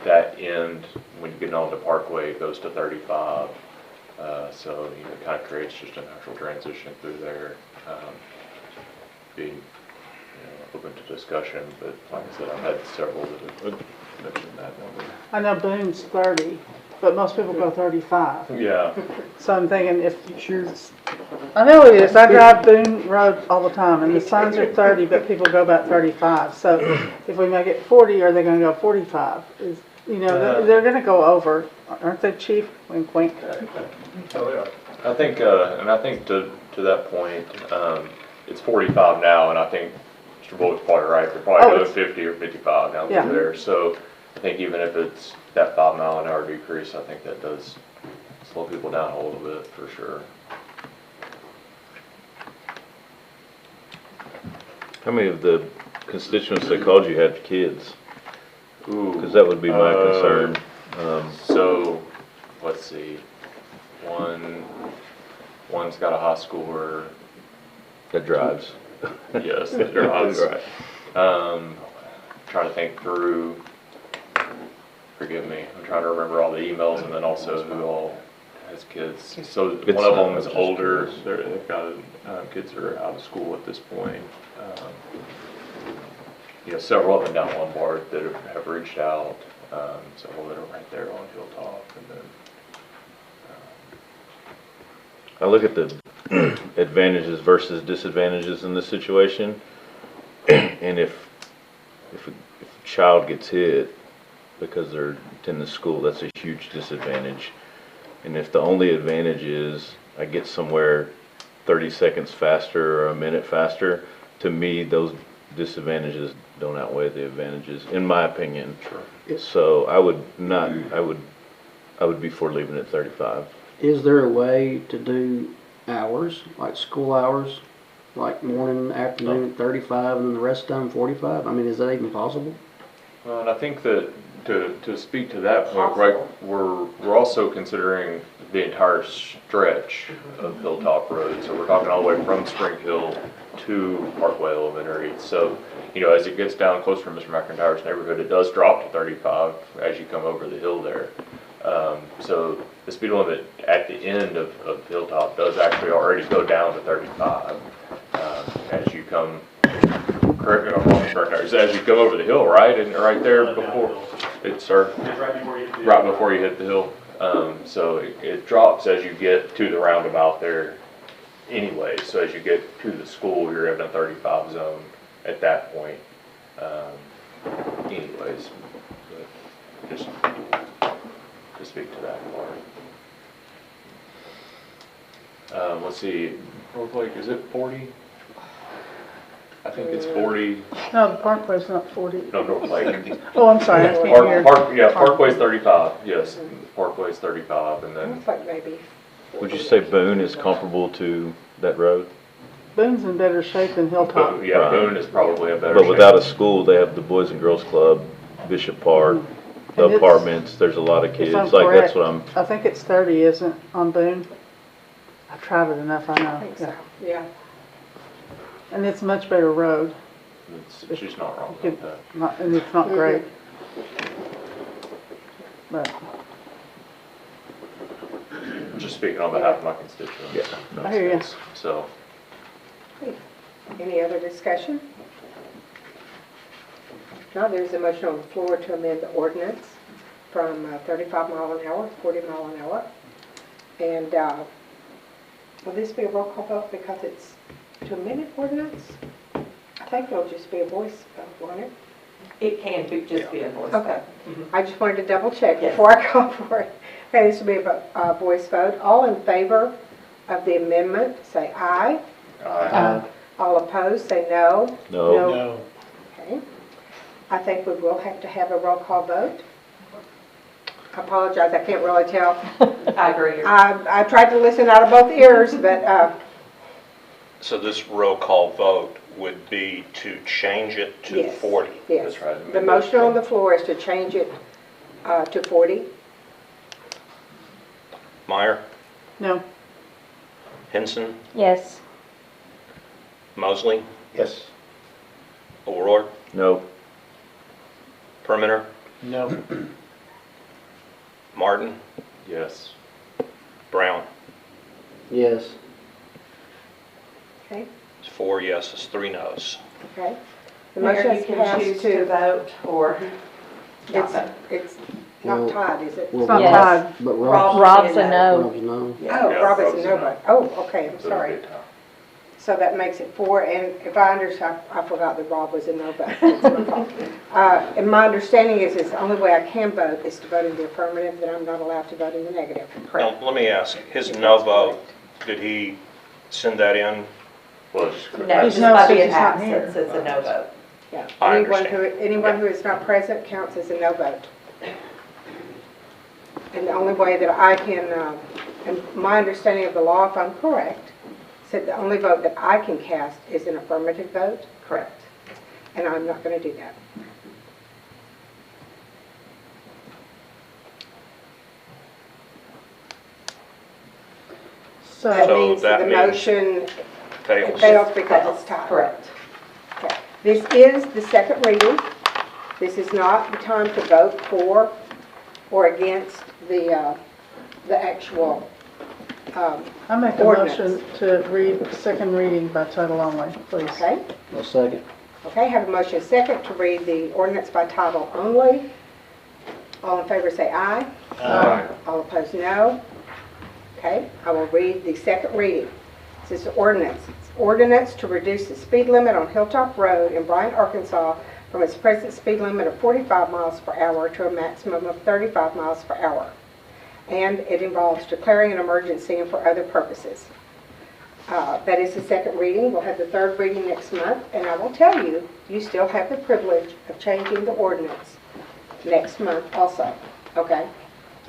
That end, when you get on the Parkway, it goes to 35. So it kind of creates just a natural transition through there. Being open to discussion, but like I said, I've had several that have mentioned that number. I know Boone's 30, but most people go 35. Yeah. So I'm thinking if you're, I know it is, I drive Boone Road all the time and the signs are 30, but people go about 35. So if we make it 40, are they going to go 45? They're going to go over, aren't they, Chief? Wink, wink. I think, and I think to that point, it's 45 now, and I think Mr. Bullock's probably right. They're probably doing 50 or 55 down through there. So I think even if it's that 5 mile an hour decrease, I think that does slow people down a little bit for sure. How many of the constituents that called you had kids? Ooh. Because that would be my concern. So, let's see. One's got a high schooler. That drives. Yes, that drives. Right. Trying to think through. Forgive me. I'm trying to remember all the emails and then also who all has kids. So one of them is older. They've got kids that are out of school at this point. several up and down Lombard that have reached out, several that are right there on Hilltop, and then, I look at the advantages versus disadvantages in this situation, and if a child gets hit because they're attending school, that's a huge disadvantage. And if the only advantage is I get somewhere 30 seconds faster or a minute faster, to me, those disadvantages don't outweigh the advantages, in my opinion. Sure. So I would be for leaving at 35. Is there a way to do hours, like school hours, like morning, afternoon at 35 and then the rest of the time 45? I mean, is that even possible? Well, and I think that to speak to that point, right, we're also considering the entire stretch of Hilltop Road. So we're talking all the way from Spring Hill to Parkway Elementary. So, as it gets down closer to Mr. McIntyre's neighborhood, it does drop to 35 as you come over the hill there. So the speed limit at the end of Hilltop does actually already go down to 35 as you come. Correct me if I'm wrong, Mr. McIntyre. As you come over the hill, right, and right there before it's right before you hit the hill. So it drops as you get to the roundabout there. Anyway, so as you get to the school, you're in a 35 zone at that point. Anyways, but just to speak to that part. Let's see, North Lake, is it 40? I think it's 40. No, the Parkway's not 40. No, North Lake. Oh, I'm sorry, I can't hear. Parkway's 35, yes. Parkway's 35, and then, Looks like maybe. Would you say Boone is comparable to that road? Boone's in better shape than Hilltop. Boone, yeah, Boone is probably a better But shape. without a school, they have the Boys and Girls Club, Bishop Park, the And it's- apartments, there's a lot of kids. If I'm Like, that's correct, what I'm, I think it's 30, isn't it, on Boone? I've traveled enough, I know. I think so, yeah. And it's a much better road, She's not wrong You about that. and it's not great. But, I'm just speaking on behalf of my constituents. Yeah. I hear you. So, Any other discussion? Now, there's a motion on the floor to amend the ordinance from 35 mile an hour to 40 mile an hour. And will this be a roll call vote because it's to amend an ordinance? I think it'll just be a voice vote, won't it? It can just be a voice Okay. vote. I just wanted to double check Yes. before I call for it. Okay, this will be a voice vote. All in favor of the amendment, say aye. All opposed, say no. no, No. Okay. I think we will have to have a roll call vote. I apologize, I can't really tell. I agree. I tried to listen out of both ears, but, So this roll call vote would be to change it to Yes. 40? yes. that's right. The motion on the floor is to change it to 40. Meyer, no, Henson, Yes. Mosley, Yes. O'Rourke, no, Permiter, No. Martin, Yes. Brown. Yes. Okay, It's 4 yeses, 3 noes. okay. The Mayor, motion you is can passed choose to vote or not vote. it's not Well, tied, is it? it's not Yes. tied. But Rob's Rob's, a no. Rob's a no. Oh, Yeah, Robert's a Rob's no a no. vote. Oh, okay, I'm So it'll sorry. be a tie. So that makes it 4, and if I understand, I forgot that Rob was a no vote. That's my fault. And my understanding is the only way I can vote is to vote in the affirmative, that I'm not allowed to vote in the negative. Now, let me ask, his no vote, did he send that in? Well, it's just- No, He's just no, by so being he's not here. absent, it's a no vote. Yeah. I Anyone who is not present counts as a no vote. And the only way that I can, and my understanding of the law, if I'm correct, said the only vote that I can cast is an affirmative vote, Correct. and I'm not going to do that. That So, means that the means- motion Fails. fails because it's tied. Correct. Okay. This is the second reading. This is not the time to vote for or against the actual, I make a ordinance. motion to read second reading by title only, please. okay? A second. Okay, have a motion second to read the ordinance by title only. All in favor say aye. Aye. All opposed, no. Okay, I will read the second reading. This is the ordinance. It's ordinance to reduce the speed limit on Hilltop Road in Bryant, Arkansas from its present speed limit of 45 miles per hour to a maximum of 35 miles per hour. And it involves declaring an emergency and for other purposes. That is the second reading. We'll have the third reading next month, and I will tell you, you still have the privilege of changing the ordinance next month also, okay?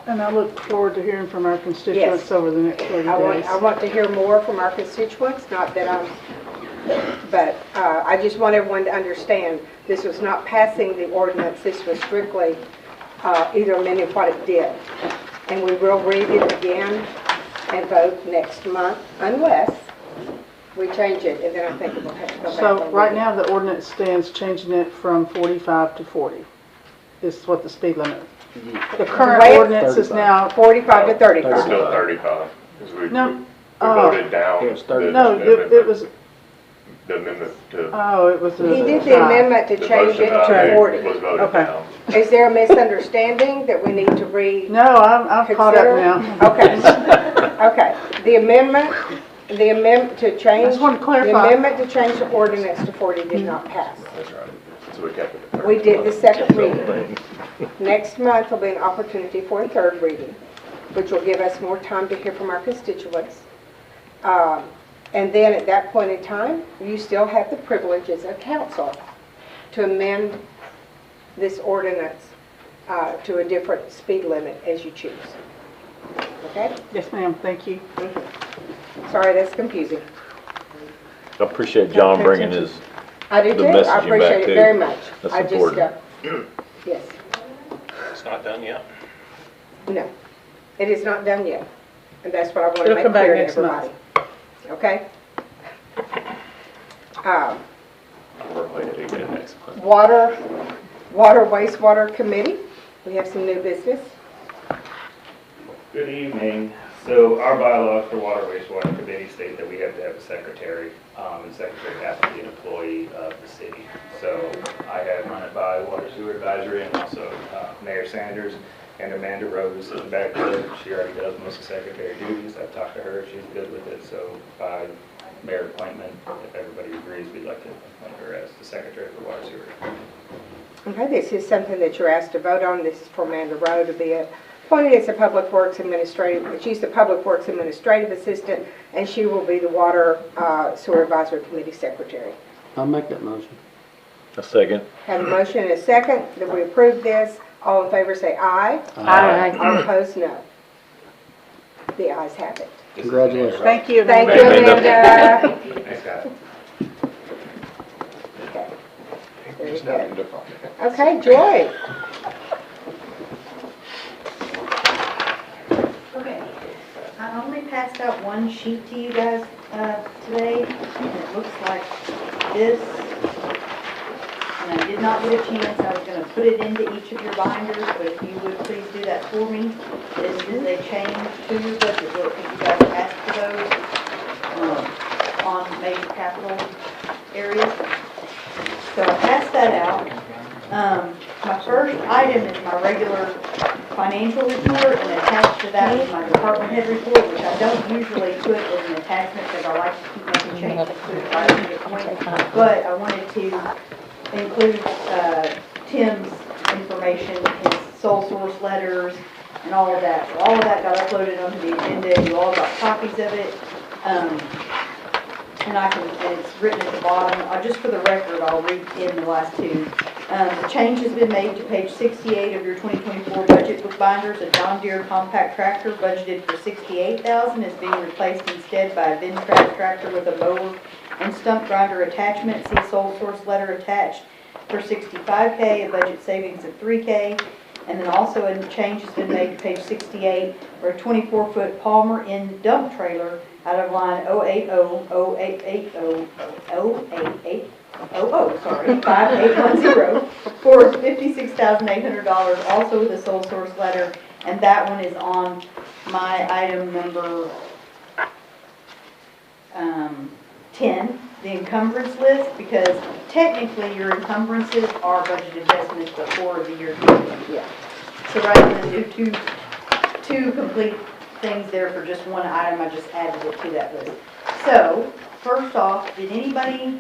And I look forward to hearing from our constituents Yes. over the next 30 days. I want to hear more from our constituents, not that but I just want everyone to understand, this was not passing the ordinance, this was strictly either amending what it did. And we will read it again and vote next month unless we change it, and then I think we'll have to go back. So and right read it. now, the ordinance stands changing it from 45 to 40. This is what the speed limit. The current way it's ordinance is now, 45 to 35. It's still 35, because we No. voted down It was 30. no, it was, the amendment to. oh, it was. He did the amendment to the change motion it that I to made 40. Was voted Okay. down. Is there a misunderstanding that we need to read? No, I'm caught up Consider? now. Okay, okay. The amendment to I change, just want to the clarify. amendment to change the ordinance to 40 did not pass. That's right. So we kept it at 30. We did the second reading. Next month will be an opportunity for a third reading, which will give us more time to hear from our constituents. And then at that point in time, you still have the privilege as a council to amend this ordinance to a different speed limit as you choose. Okay? Yes, ma'am, thank you. Sorry, that's confusing. I appreciate John bringing his, I do The too. I messaging back, appreciate it too. very much. That's I just, important. yes. It's not done yet. No, it is not done yet. And that's what I want to It'll make come back clear to next month. everybody. Okay? We're going to get it next month. Water Wastewater Committee, we have some new business. Good evening. So our bylaws for Water Wastewater Committee state that we have to have a secretary, and the secretary has to be an employee of the city. So I have run it by Water Sewer Advisory and also Mayor Sanders and Amanda Rose sitting back there. She already does most of the secretary duties. I've talked to her, she's good with it. So by mayor appointment, if everybody agrees, we'd like to appoint her as the secretary for Water Sewer. Okay, this is something that you're asked to vote on. This is for Amanda Rowe to be appointed as the Public Works Administrative, she's the Public Works Administrative Assistant, and she will be the Water Sewer Advisory Committee Secretary. I'll make that motion. a second. Have a motion and a second that we approve this. All in favor say aye. Aye. All opposed, no. The ayes have it. Congratulations. Thank you. Thank you, Amanda. Amanda. Thanks, guys. Okay. Very good. Okay, Joy. Okay, I only passed out one sheet to you guys today, and it looks like this. And I did not get a chance, I was gonna put it into each of your binders, but if you would please do that for me. This is a change to your budget book, if you guys asked for those on major capital areas. So I passed that out. My first item is my regular financial report, and attached to that is my department head report, which I don't usually put as an attachment because I like to keep making changes to it if I need it point. But I wanted to include Tim's information, his sole source letters, and all of that. So all of that got uploaded onto the agenda. You all got copies of it. And it's written at the bottom. Just for the record, I'll read in the last two. The change has been made to page 68 of your 2024 budget book binders. A John Deere compact tractor budgeted for $68,000 is being replaced instead by a Ventrac tractor with a mower and stump grinder attachment. See sole source letter attached for $65K, a budget savings of $3K. And then also a change has been made to page 68 for a 24-foot Palmer Inn dump trailer out of line 5810 for $56,800, also with a sole source letter. And that one is on my item number 10, the encumbrance list, because technically your encumbrances are budget adjustments before the year begins. Yeah. So rather than do two complete things there for just one item, I just added it to that list. So, first off, did anybody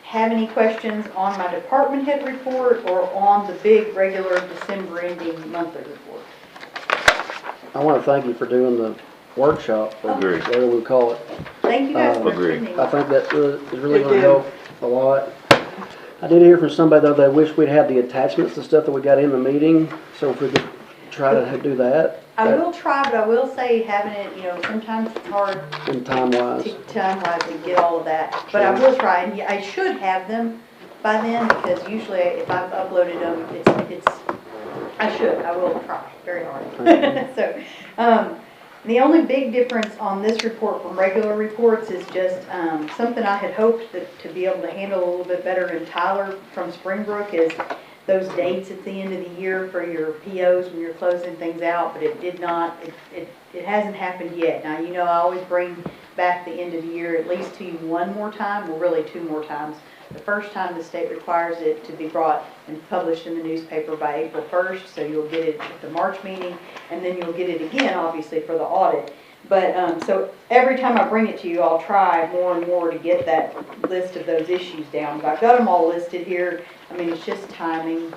have any questions on my department head report or on the big regular December ending monthly report? I want to thank you for doing the workshop, or Agreed. whatever we call it. Thank you guys for Agreed. attending. I think that is really going to help a lot. I did hear from somebody though, they wish we'd had the attachments and stuff that we got in the meeting, so if we could try to do that. I will try, but I will say having it, sometimes it's hard In time-wise. time-wise to get all of that. But I will try, and I should have them by then, because usually if I've uploaded them, I will try very hard. So, the only big difference on this report from regular reports is just something I had hoped to be able to handle a little bit better in Tyler from Springbrook is those dates at the end of the year for your POs when you're closing things out, but it did not, it hasn't happened yet. Now, I always bring back the end of the year at least to you one more time, well, really two more times. The first time the state requires it to be brought and published in the newspaper by April 1st, so you'll get it at the March meeting, and then you'll get it again, obviously, for the audit. But, so every time I bring it to you, I'll try more and more to get that list of those issues down. But I've got them all listed here. I mean, it's just timing,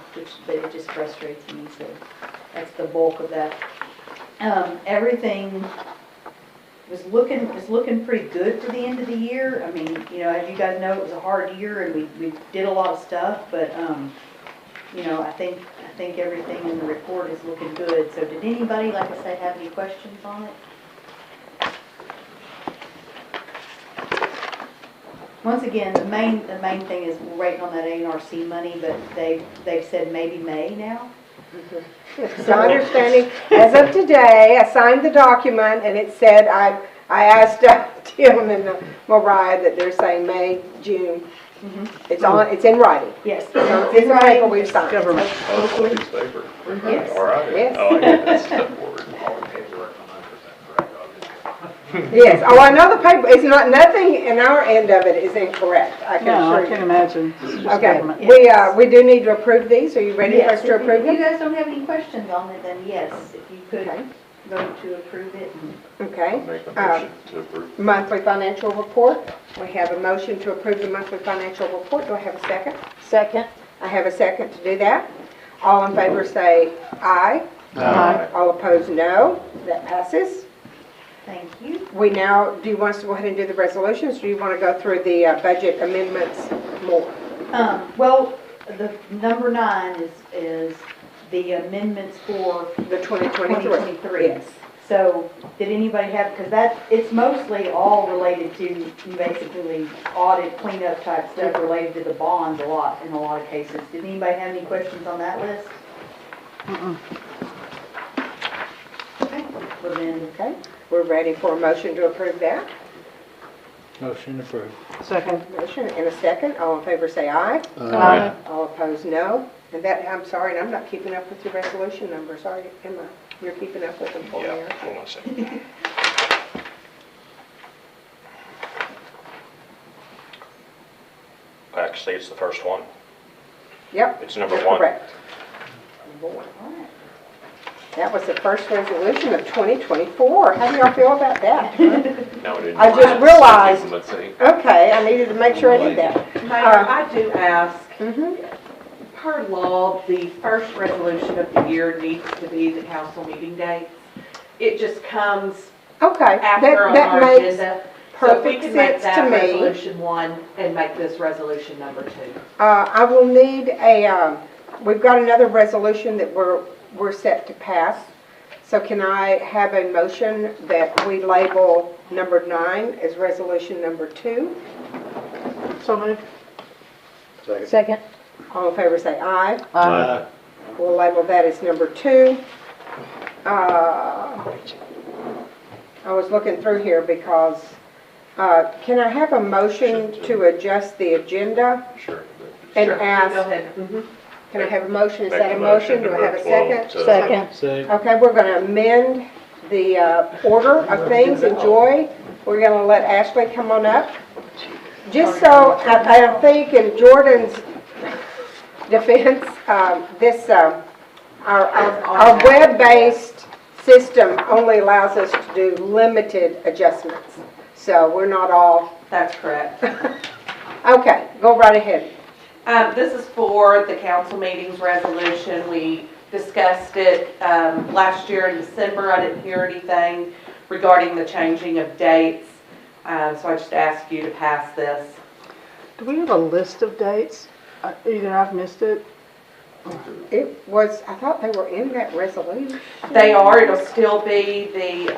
but it just frustrates me, so that's the bulk of that. Everything is looking pretty good for the end of the year. I mean, as you guys know, it was a hard year and we did a lot of stuff, but, I think everything in the report is looking good. So did anybody, like I said, have any questions on it? Once again, the main thing is we're waiting on that ANRC money, but they've said maybe May now. It's my understanding, as of today, I signed the document and it said, I asked Tim and Mariah that they're saying May, June. It's in writing. Yes. So it's in the paper we've signed. Government. Oh, it's a piece of paper. Yes. All right. Yes. I like that step forward. Yes, oh, I know the paper, it's not, nothing in our end of it is incorrect, I can No, I assure can't you. imagine. It's just Okay, government. we do need to approve these, are you ready for us to approve If you them? guys don't have any questions on it, then yes, if you could Okay. vote to approve it. Okay. Make a motion to approve. Monthly financial report, we have a motion to approve the monthly financial report, do I have a second? Second. I have a second to do that. All in favor say aye. Aye. All opposed, no, that passes. Thank you. We now, do you want us to go ahead and do the resolutions, or do you want to go through the budget amendments more? Well, the number 9 is the amendments for The 2023? 2023. Yes. So, did anybody have, because it's mostly all related to basically audit cleanup type stuff related to the bonds in a lot of cases. Did anybody have any questions on that list? Okay. Well then, Okay, we're ready for a motion to approve that. Motion approved. Second. Motion and a second. All in favor say aye. Aye. All opposed, no. And that, I'm sorry, and I'm not keeping up with your resolution numbers, are you, Emma? You're keeping up with them for me, aren't you? Hold on a second. Actually, it's the first one. Yep. It's number you're 1. Correct. Number 1. That was the first resolution of 2024. How do y'all feel about that? No, it didn't. I just realized, Let's see. okay, I needed to make sure I did that. Mayor, I do ask, Mhm. per law, the first resolution of the year needs to be the council meeting dates. It just comes Okay, after on that our makes agenda. So if we perfect can make sense to that me. resolution 1 and make this resolution number 2. I will need we've got another resolution that we're set to pass. So can I have a motion that we label number 9 as resolution number 2? So moved. Second. All in favor say aye. Aye. We'll label that as number 2. I was looking through here because, can I have a motion to adjust the agenda? Sure. And Sure. ask, Go ahead. can I have a motion? Is Make that a a motion? motion Do I to have a move 12 second? to- Second. Second. Okay, we're going to amend the order of things. And Joy, we're going to let Ashley come on up. Just so, I think in Jordan's defense, our web-based system only allows us to do limited adjustments. So we're not all, That's correct. okay, go right ahead. This is for the council meetings resolution. We discussed it last year in December. I didn't hear anything regarding the changing of dates. So I just asked you to pass this. Do we have a list of dates? Either I've missed it. It was, I thought they were in that resolution. They are, it'll still be the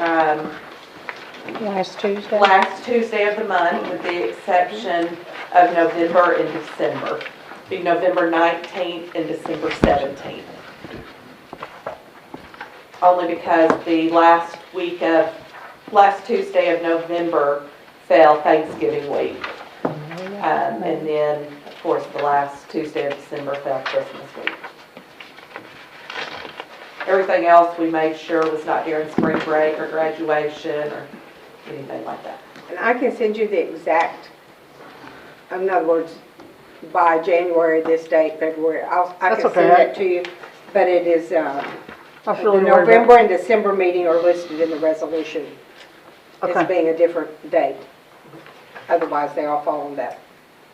Last Tuesday? last Tuesday of the month with the exception of November and December. Be November 19th and December 17th. Only because the last Tuesday of November fell Thanksgiving week. And then, of course, the last Tuesday of December fell Christmas week. Everything else we made sure was not during spring break or graduation or anything like that. And I can send you the exact, in other words, by January, this date, February, I That's can okay. send that to you. But it is, I the feel really worried November and December meeting are listed in the resolution Okay. as being a different date. Otherwise, they all fall on that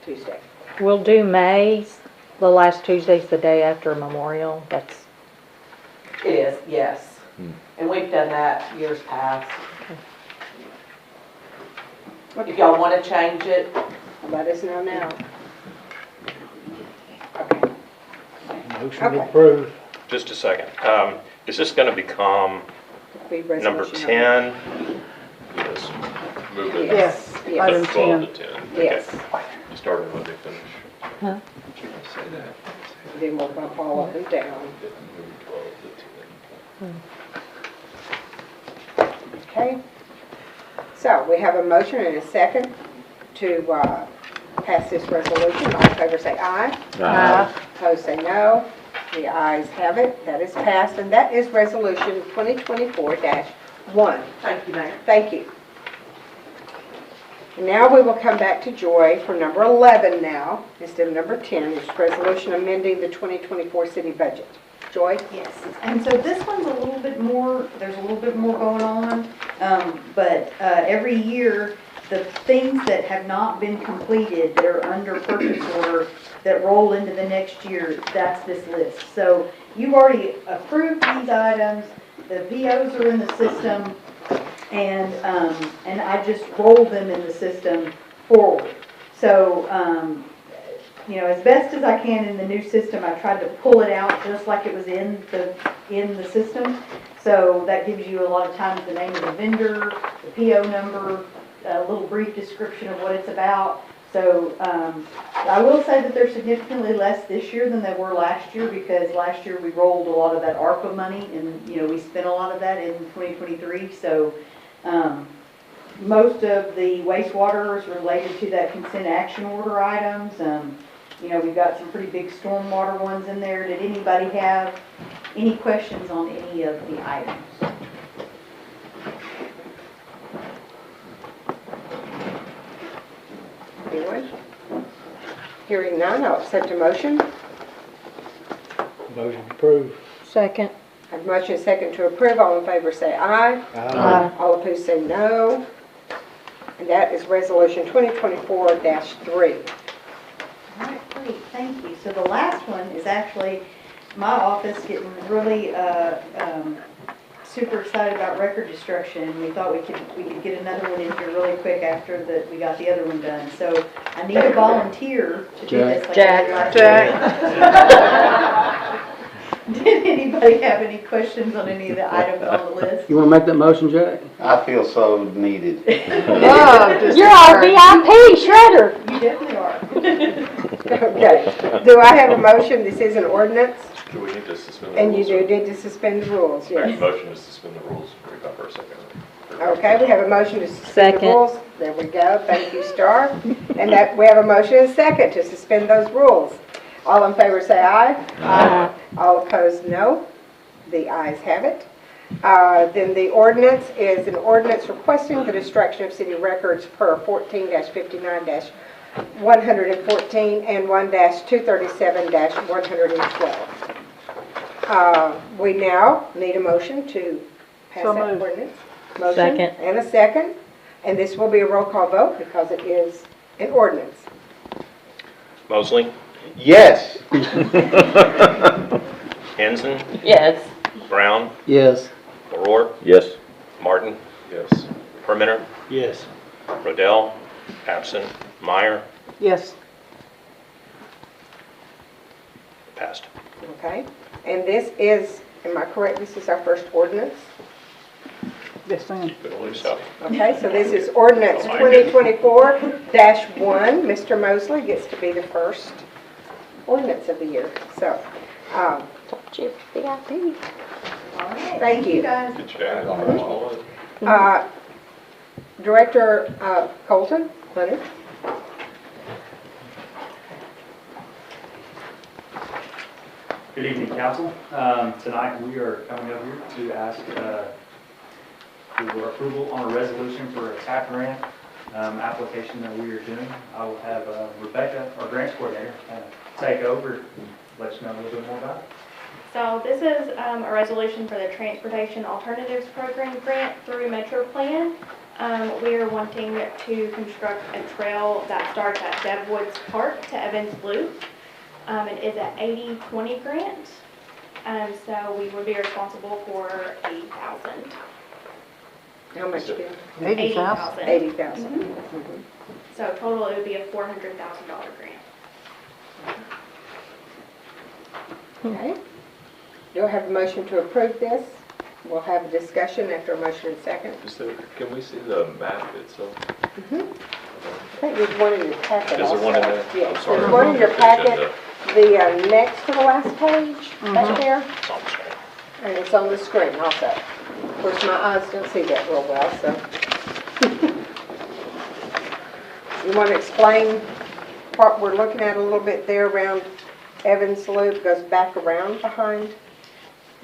Tuesday. We'll do May's, the last Tuesday's the day after Memorial. That's, It is, yes. And we've done that years past. If y'all want to change it, let us know now. Motion Okay. approved. Just a second. Is this going to become Be number resolution 10? Yes. Move it Yes, from yes. Item 12 to 10. 10. Yes. Okay. Starting when they finish. Huh? Then we're gonna follow them down. Okay. So we have a motion and a second to pass this resolution. All in favor say aye. Aye. Opposed say no. The ayes have it. That is passed, and that is resolution 2024-1. thank you, Mayor. Thank you. Now we will come back to Joy for number 11 now, instead of number 10, which is resolution amending the 2024 city budget. Joy? Yes, and so this one's a little bit more, there's a little bit more going on, but every year, the things that have not been completed, that are under purchase order, that roll into the next year, that's this list. So you've already approved these items, the POs are in the system, and I just roll them in the system forward. So, you know, as best as I can in the new system, I tried to pull it out just like it was in the system. So that gives you a lot of times the name of the vendor, the PO number, a little brief description of what it's about. So I will say that they're significantly less this year than they were last year, because last year we rolled a lot of that ARPA money, and you know, we spent a lot of that in 2023. So most of the wastewater is related to that consent action order items. You know, we've got some pretty big stormwater ones in there. Did anybody have any questions on any of the items? Anyone? Hearing none, I'll accept a motion. Motion approved. second. I have a motion and a second to approve. All in favor say aye. Aye. All opposed say no. And that is resolution 2024-3. All right, great, thank you. So the last one is actually my office getting really super excited about record destruction. We thought we could get another one in here really quick after we got the other one done. So I need a volunteer to do this. Like Jack. Did anybody have any questions on any of the items on the list? You wanna make that motion, Jack? I feel so needed. You're our VIP shredder. You definitely are. Okay. Do I have a motion? This is an ordinance, Do we need to suspend the and you rules? do need to suspend the rules, Make a yes. motion to suspend the rules. Read that for a second. Okay, we have a motion to suspend the Second. rules. There we go. Thank you, Star. And that we have a motion and a second to suspend those rules. All in favor say aye. Aye. All opposed, no. The ayes have it. Then the ordinance is an ordinance requesting the destruction of city records per 14-59-01 114 and 1-237-112. We now need a motion to pass So that moved. ordinance. Motion Second. and a second, and this will be a roll call vote because it is an ordinance. Mosley, Yes. Henson, Yes. Brown, Yes. O'Rourke, Yes. Martin, Yes. Permenter, Yes. Rodell, absent, Meyer, Yes. passed. Okay, and this is, am I correct, this is our first ordinance? Yes, ma'am. I believe so. Okay, so this is ordinance 2024-1. Mr. Mosley gets to be the first ordinance of the year, so, Chip, VIP. All right. Thank you. guys. Good job. Director Colton, Leonard. Good evening, council. Tonight, we are coming up here to ask for approval on a resolution for a TAP grant application that we are doing. I will have Rebecca, our grants coordinator, take over and let you know a little bit more about it. So this is a resolution for the Transportation Alternatives Program grant through Metro Plan. We are wanting to construct a trail that starts at Deb Woods Park to Evans Loop. It is an 80-20 grant, so we would be responsible for $80,000. How much again? 80,000. 80,000. So total, it would be a $400,000 grant. Okay. Do I have a motion to approve this? We'll have a discussion after a motion and second. Can we see the map itself? I think there's one in your packet Is there also. one in there? Yes, I'm sorry. there's one in your packet, Agenda. the next to the last page, back there, It's on the screen. and it's on the screen also. Of course, my eyes don't see that real well, so. You want to explain what we're looking at a little bit there around Evans Loop, goes back around behind?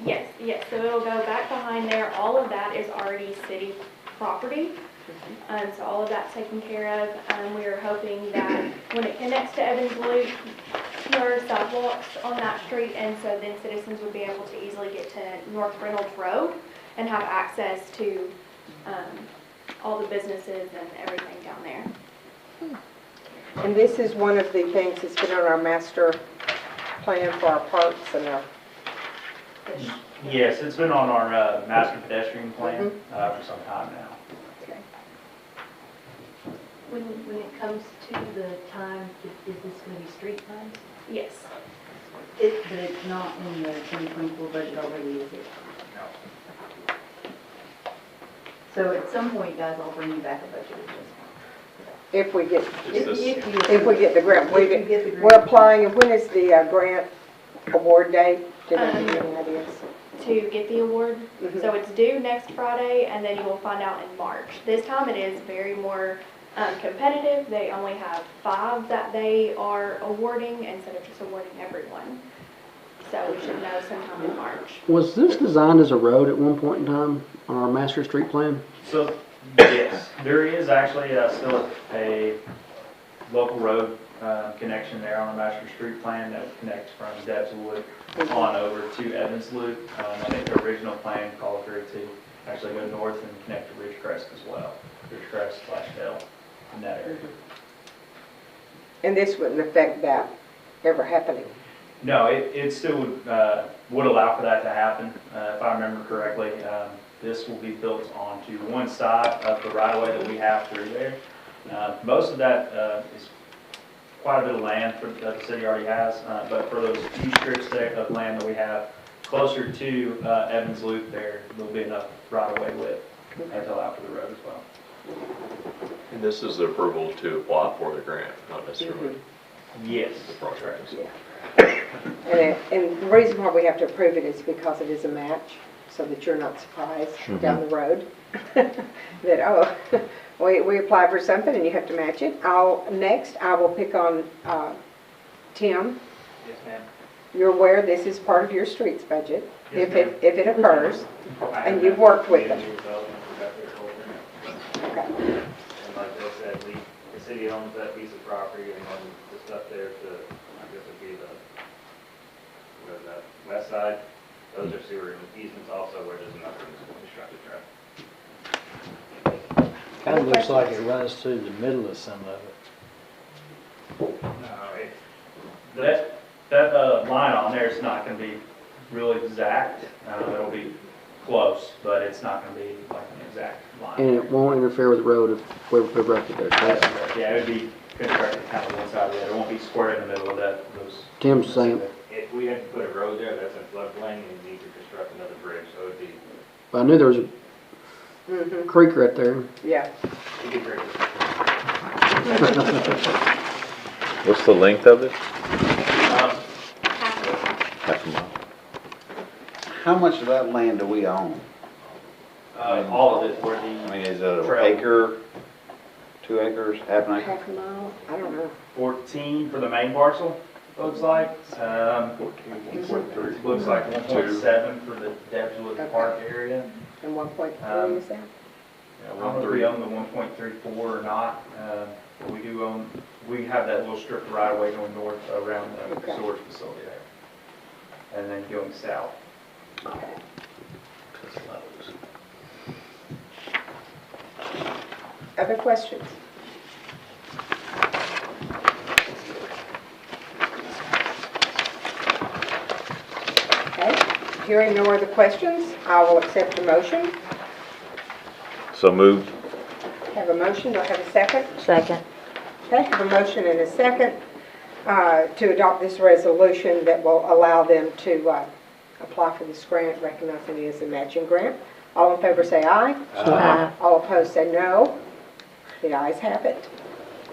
Yes, so it'll go back behind there. All of that is already city property. So all of that's taken care of. We are hoping that when it connects to Evans Loop, there are sidewalks on that street, and so then citizens would be able to easily get to North Reynolds Road and have access to all the businesses and everything down there. And this is one of the things that's been on our master plan for our parks and our, Yes, it's been on our master pedestrian plan for some time now. When it comes to the time, is this going to be street time? Yes. But it's not in the 2024 budget already, is it? No. So at some point, guys, I'll bring you back a budget adjustment. if we get, Is this- if we get the grant. If you get the grant. We're applying, and when is the grant award date? Do you have any ideas? To get the award. Mhm. So it's due next Friday, and then you will find out in March. This time it is very more competitive. They only have 5 that they are awarding instead of just awarding everyone. So we should know sometime in March. Was this designed as a road at one point in time on our master street plan? So, yes, there is actually still a local road connection there on the master street plan that connects from Debswood on over to Evans Loop. I think the original plan called for it to actually go north and connect to Ridgecrest as well. Ridgecrest/Dell in that area. And this wouldn't affect that ever happening? No, it still would allow for that to happen. If I remember correctly, this will be built onto one side of the right-of-way that we have through there. Most of that is quite a bit of land that the city already has, but for those few strips of land that we have closer to Evans Loop there'll be enough right-of-way width to allow for the road as well. And this is the approval to apply for the grant, not necessarily Yes. the project. And the reason why we have to approve it is because it is a match, so that you're not surprised down the road that, oh, we apply for something and you have to match it. Next, I will pick on Tim. Yes, ma'am. You're aware this is part of your streets budget, Yes, if it occurs, and you've worked with them. Okay. And like I said, city owns that piece of property, and then the stuff there to, I guess it'd be the, what is that, west side? Those are sewer easements also where there's another constructed track. Kind of looks like it runs through the middle of some of it. No, that line on there is not gonna be real exact. It'll be close, but it's not gonna be like an exact line. And it won't interfere with the road if we ever erected there, correct? That's correct. Yeah, it would be constructed kind of one side of the other. It won't be square in the middle of that, those. Tim's saying, If we had to put a road there, that's in floodplain, and we need to construct another bridge, so it'd be, I knew there was a Mhm. creek right there. Yeah. it'd be great. What's the length of it? Half Half a mile. How much of that land do we own? All of it, where I the mean, is it an Trail. acre, 2 acres, half an acre? Half a mile, I don't know. 14 for the main parcel, looks like. Looks like 1.7 for the Debswood Park area. And 1.3 is that? I don't know if we own the 1.34 or not. But we do own, we have that little strip of right of way going north around the Okay. storage facility there. And then going south. Other questions? Okay, hearing no other questions, I will accept a motion. So moved. Have a motion, do I have a second? Second. Okay, have a motion and a second to adopt this resolution that will allow them to apply for this grant, recognizing it as a matching grant. All in favor say aye. Aye. All opposed say no. The ayes have it. It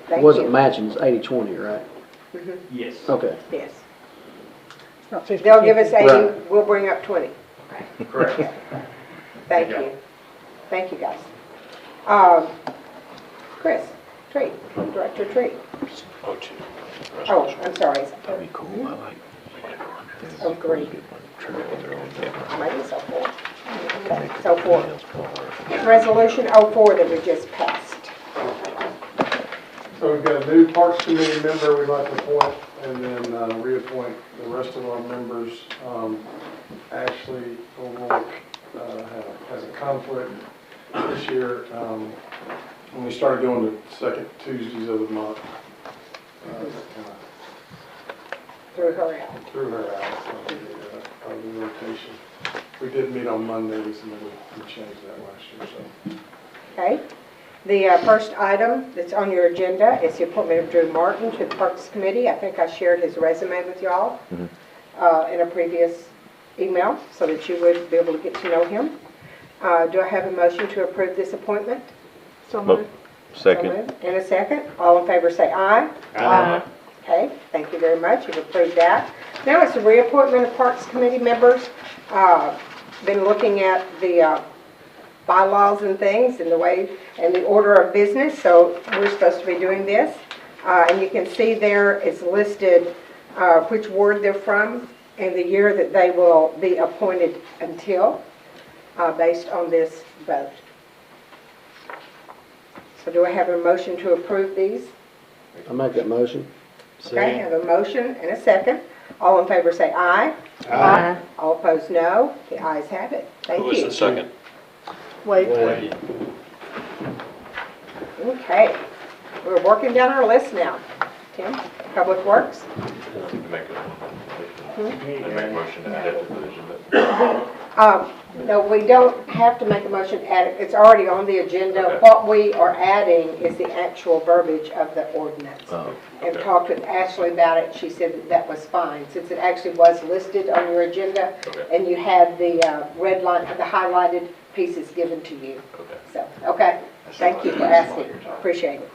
Thank wasn't you. matching, it's 80/20, right? Mhm. Yes. Okay. Yes. It's not 50/50. They'll give us 80, Right. we'll bring up 20. Correct. Thank Good job. you. Thank you, guys. Chris Tree, Director Tree. Oh, I'm sorry. That'd be cool. I like. Oh, great. Maybe it's 04. Okay, it's 04. Resolution 04 that we just passed. So we've got a new Parks Committee member we'd like to appoint, and then reappoint the rest of our members. Ashley O'Rourke has a conflict this year. When we started doing the second Tuesdays of the month, Threw her out. threw her out of the rotation. We did meet on Mondays, and then we changed that last year, so. Okay. The first item that's on your agenda is the appointment of Drew Martin to the Parks Committee. I think I shared his resume with y'all in a previous email so that you would be able to get to know him. Do I have a motion to approve this appointment? So moved. So Second. moved. And a second. All in favor say aye. Aye. Okay, thank you very much. You've approved that. Now it's the reappointment of Parks Committee members. Been looking at the bylaws and things and the way and the order of business, so we're supposed to be doing this. And you can see there it's listed which ward they're from and the year that they will be appointed until, based on this vote. So do I have a motion to approve these? I make that motion. Okay, I have a motion and a second. All in favor say aye. Aye. All opposed, no. The ayes have it. Thank Who was you. the second? Wait. Okay, we're working down our list now. Tim, Public Works? Make a motion to add it to the agenda. No, we don't have to make a motion to add it. It's already on the agenda. Okay. What we are adding is the actual verbiage of the ordinance. Oh, And okay. talked with Ashley about it. She said that that was fine, since it actually was listed on your agenda. Okay. And you had the red line, the highlighted pieces given to you. Okay. So, okay, thank you for asking. Appreciate it.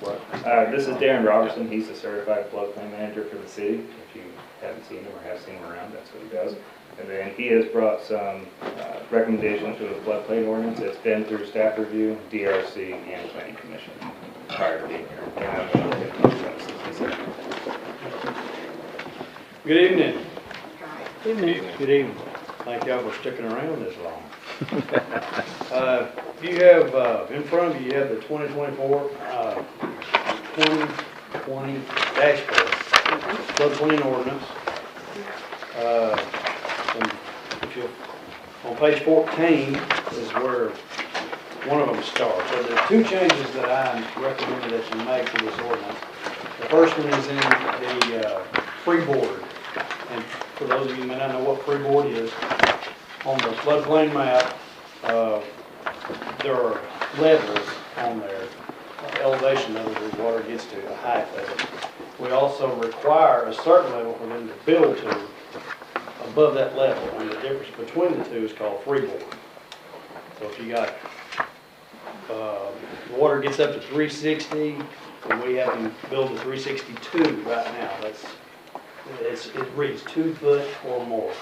This is Darren Robertson. He's a certified floodplain manager for the city. If you haven't seen him or have seen him around, that's what he does. And then he has brought some recommendations to the floodplain ordinance. It's been through staff review, DRC, and planning commission prior to being here. And I'm gonna look at those sentences. Good evening. Hi. Good evening. Thank y'all for sticking around this long. You have, in front of you, you have the 2024 2020-4, floodplain ordinance. And if you, on page 14 is where one of them starts. So there's two changes that I recommend that you make to this ordinance. The first one is in the freeboard. And for those of you who may not know what freeboard is, on the floodplain map, there are levels on there, elevation levels where the water gets to, the height of it. We also require a certain level for them to build to above that level, and the difference between the two is called freeboard. So if you got, the water gets up to 360, and we have them build to 362 right now. It reads 2 foot or more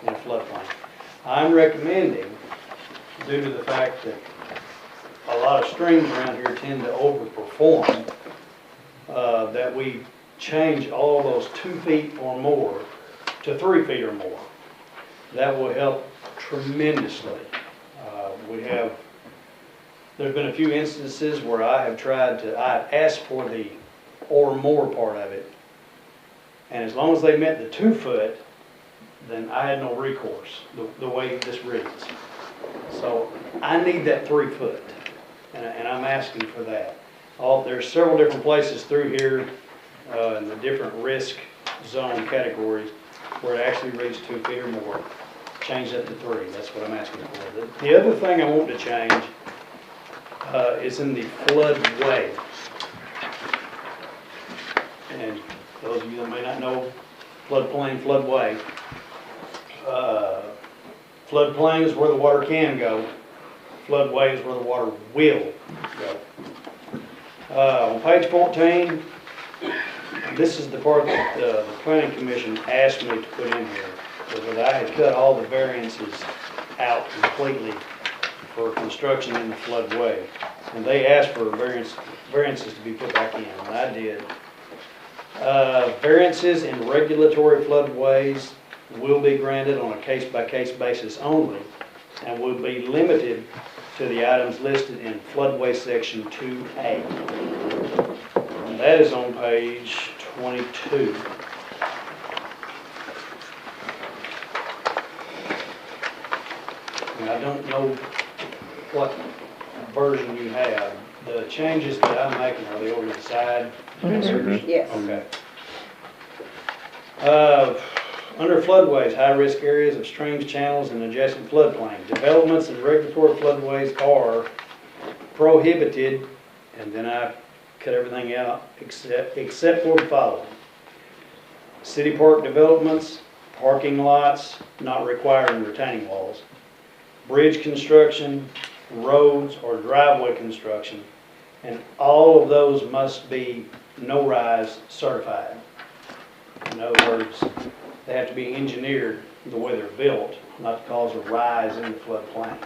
in a floodplain. I'm recommending, due to the fact that a lot of streams around here tend to overperform, that we change all those 2 feet or more to 3 feet or more. That will help tremendously. There's been a few instances where I've asked for the or more part of it, and as long as they met the 2 foot, then I had no recourse, the way this reads. So I need that 3 foot, and I'm asking for that. There's several different places through here in the different risk zone categories where it actually reads 2 feet or more. Change that to 3, that's what I'm asking for. The other thing I want to change is in the floodway. And those of you that may not know floodplain, floodway, floodplain is where the water can go. Floodway is where the water will go. On page 14, this is the part that the Planning Commission asked me to put in here, because I had cut all the variances out completely for construction in the floodway. And they asked for variances to be put back in, and I did. Variances in regulatory floodways will be granted on a case-by-case basis only, and will be limited to the items listed in floodway section 2A. And that is on page 22. And I don't know what version you have. The changes that I'm making, are they over to the side? Yes. Okay. Under floodways, high-risk areas of streams, channels, and adjacent floodplain. Developments in regulatory floodways are prohibited, and then I cut everything out except for the following. City park developments, parking lots not requiring retaining walls, bridge construction, roads or driveway construction, and all of those must be no-rise certified. In other words, they have to be engineered the way they're built, not to cause a rise in the floodplain.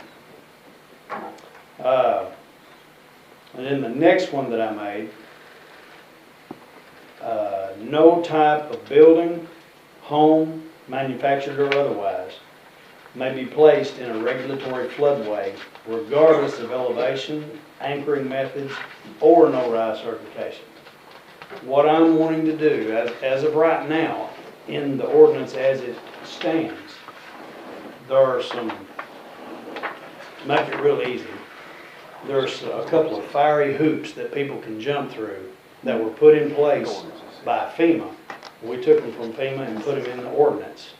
And then the next one that I made, no type of building, home, manufactured or otherwise, may be placed in a regulatory floodway regardless of elevation, anchoring methods, or no-rise certification. What I'm wanting to do, as of right now, in the ordinance as it stands, there are some, to make it real easy, there's a couple of fiery hoops that people can jump through that were put in place by FEMA. We took them from FEMA and put them in the ordinance.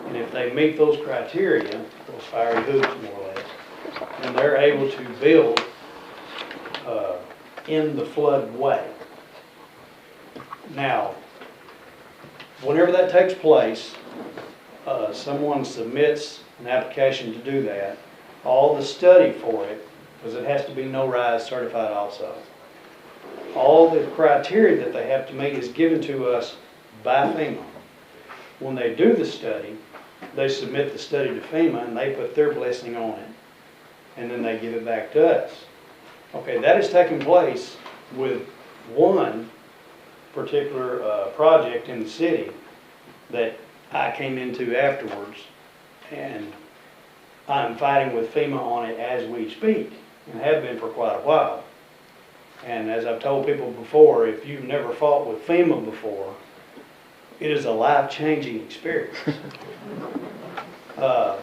And if they meet those criteria, those fiery hoops more or less, then they're able to build in the floodway. Now, whenever that takes place, someone submits an application to do that. All the study for it, because it has to be no-rise certified also. All the criteria that they have to meet is given to us by FEMA. When they do the study, they submit the study to FEMA and they put their blessing on it. And then they give it back to us. Okay, that is taking place with one particular project in the city that I came into afterwards, and I'm fighting with FEMA on it as we speak, and have been for quite a while. And as I've told people before, if you've never fought with FEMA before, it is a life-changing experience. But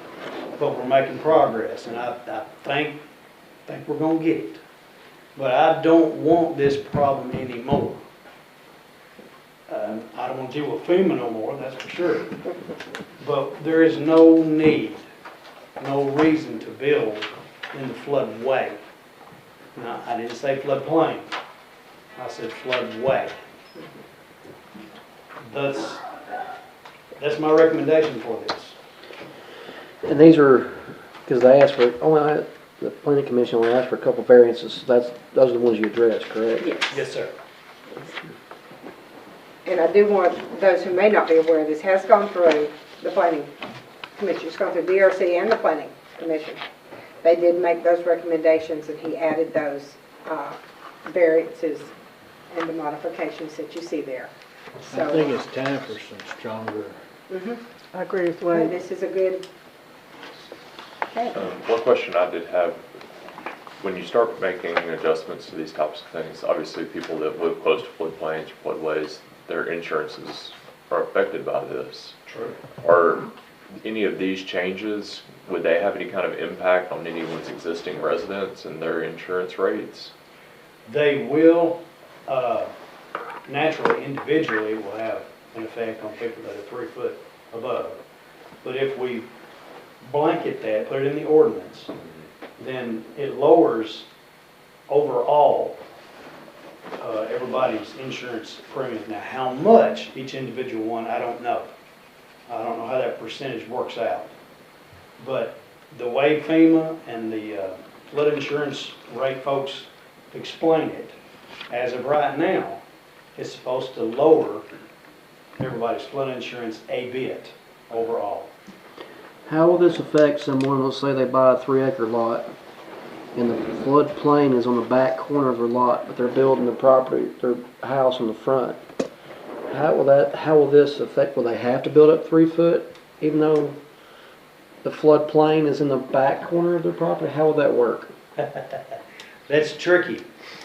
we're making progress, and I think we're gonna get it. But I don't want this problem anymore. I don't want to deal with FEMA no more, that's for sure. But there is no need, no reason to build in the floodway. Now, I didn't say floodplain, I said floodway. That's my recommendation for this. And these are, because they asked for, the planning commission only asked for a couple variances, those are the ones you addressed, correct? Yes. Yes, sir. And I do want those who may not be aware, this has gone through the planning commission. It's gone through DRC and the planning commission. They did make those recommendations, and he added those variances and the modifications that you see there. So, I think it's time for some stronger. I agree with well, Wade. this is a good. Okay. One question I did have, when you start making adjustments to these types of things, obviously people that live close to floodplains, floodways, their insurances are affected by this. True. Are any of these changes, would they have any kind of impact on anyone's existing residents and their insurance rates? They will, naturally, individually, will have an effect on people that are 3 foot above. But if we blanket that, put it in the ordinance, then it lowers overall everybody's insurance premium. Now, how much each individual one, I don't know. I don't know how that percentage works out. But the way FEMA and the flood insurance rate folks explain it, as of right now, it's supposed to lower everybody's flood insurance a bit overall. How will this affect someone, let's say they buy a 3-acre lot, and the floodplain is on the back corner of their lot, but they're building the property, their house on the front? How will this affect, will they have to build up 3 foot, even though the floodplain is in the back corner of their property? How will that work? That's tricky,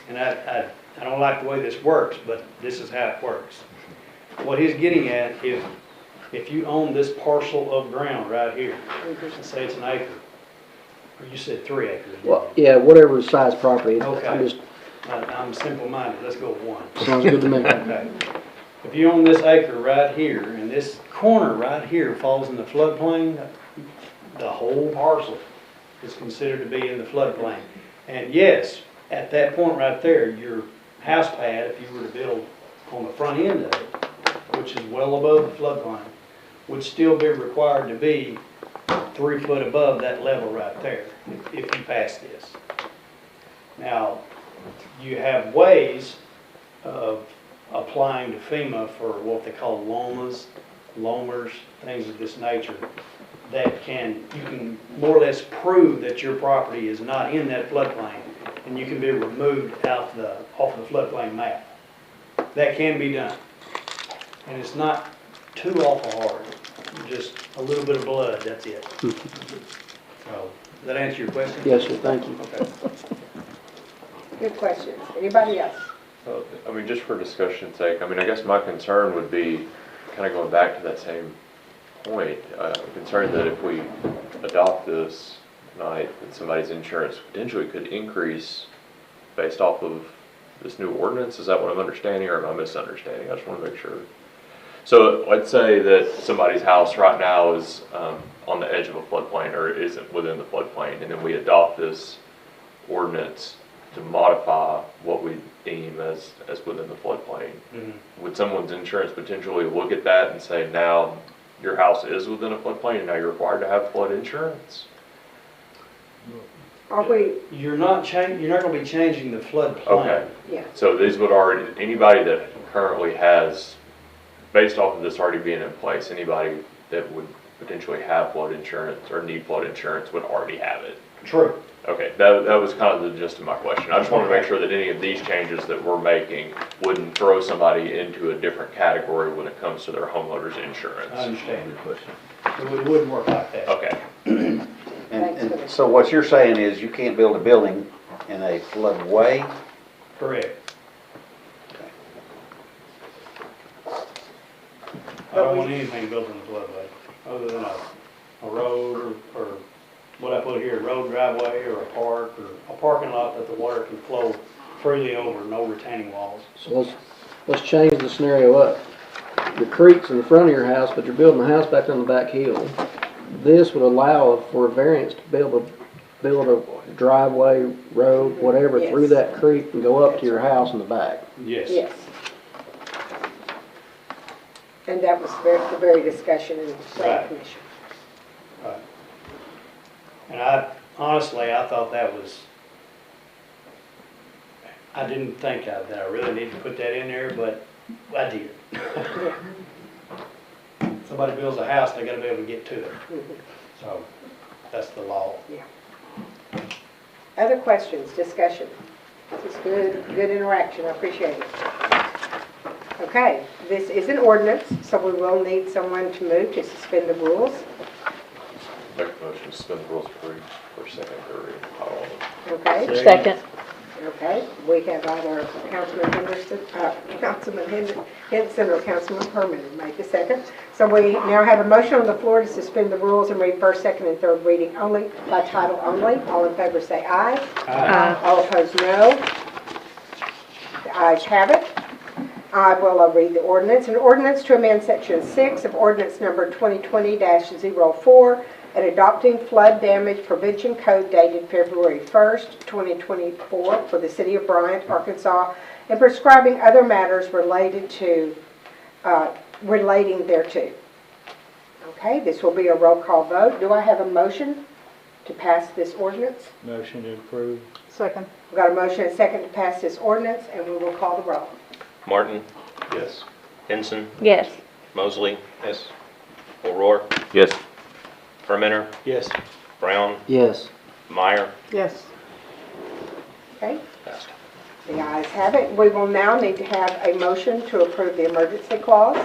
and I don't like the way this works, but this is how it works. What he's getting at, if you own this parcel of ground right here, let's say it's an acre, or you said 3 acres. Well, yeah, whatever size property. Okay. I'm simple-minded, let's go with 1. Sounds good to me. Okay. If you own this acre right here, and this corner right here falls in the floodplain, the whole parcel is considered to be in the floodplain. And yes, at that point right there, your house pad, if you were to build on the front end of it, which is well above the floodplain, would still be required to be 3 foot above that level right there, if you pass this. Now, you have ways of applying to FEMA for what they call LOMers, things of this nature, that you can more or less prove that your property is not in that floodplain, and you can be removed off the floodplain map. That can be done. And it's not too awful hard, just a little bit of blood, that's it. So, does that answer your question? Yes, sir, thank you. Okay. Good questions. Anybody else? I mean, just for discussion's sake, I mean, I guess my concern would be, kind of going back to that same point, I'm concerned that if we adopt this tonight, that somebody's insurance potentially could increase based off of this new ordinance. Is that what I'm understanding, or am I misunderstanding? I just want to make sure. So let's say that somebody's house right now is on the edge of a floodplain, or isn't within the floodplain, and then we adopt this ordinance to modify what we deem as within the floodplain. Would someone's insurance potentially look at that and say, now your house is within a floodplain and now you're required to have flood insurance? You're not going to be changing the floodplain. Okay. Yeah. So these would already, anybody that currently has, based off of this already being in place, anybody that would potentially have flood insurance or need flood insurance would already have it. True. Okay, that was kind of the gist of my question. I just wanted to make sure that any of these changes that we're making wouldn't throw somebody into a different category when it comes to their homeowner's insurance. I understand your question. It wouldn't work like that. Okay. And so what you're saying is you can't build a building in a floodway? Correct. I don't want anything built in the floodway, other than a road or what I put here, road driveway or a park or a parking lot that the water can flow freely over, no retaining walls. So let's change the scenario up. The creek's in the front of your house, but you're building a house back on the back hill. This would allow for a variance to be able to build a driveway, road, whatever, Yes. through that creek and go up to your house in the back. Yes. Yes. And that was the very discussion in the planning Right. commission. Right. And I thought that was, I didn't think that I really needed to put that in there, but I did. Somebody builds a house, they gotta be able to get to it. So, that's the law. Other questions, discussion? This is good interaction, I appreciate it. Okay, this is an ordinance, so we will need someone to move to suspend the rules. Make a motion to suspend the rules for second or reading. Okay? Second. Okay, we have either Councilman Henson or Councilman Herman make the second. So we now have a motion on the floor to suspend the rules and read first, second, and third reading only, by title only. All in favor say aye. Aye. All opposed, no. The ayes have it. I will read the ordinance. An ordinance to amend Section 6 of Ordinance Number 2020-04 and adopting flood damage prevention code dated February 1st, 2024 for the city of Bryant, Arkansas, and prescribing other matters relating thereto. Okay, this will be a roll call vote. Do I have a motion to pass this ordinance? Motion to approve. Second. We've got a motion and a second to pass this ordinance, and we will call the roll. Martin, Yes. Henson, Yes. Mosley, Yes. O'Rourke, Yes. Herminer, Yes. Brown, Yes. Meyer. Yes. Okay, Passed. the ayes have it. We will now need to have a motion to approve the emergency clause.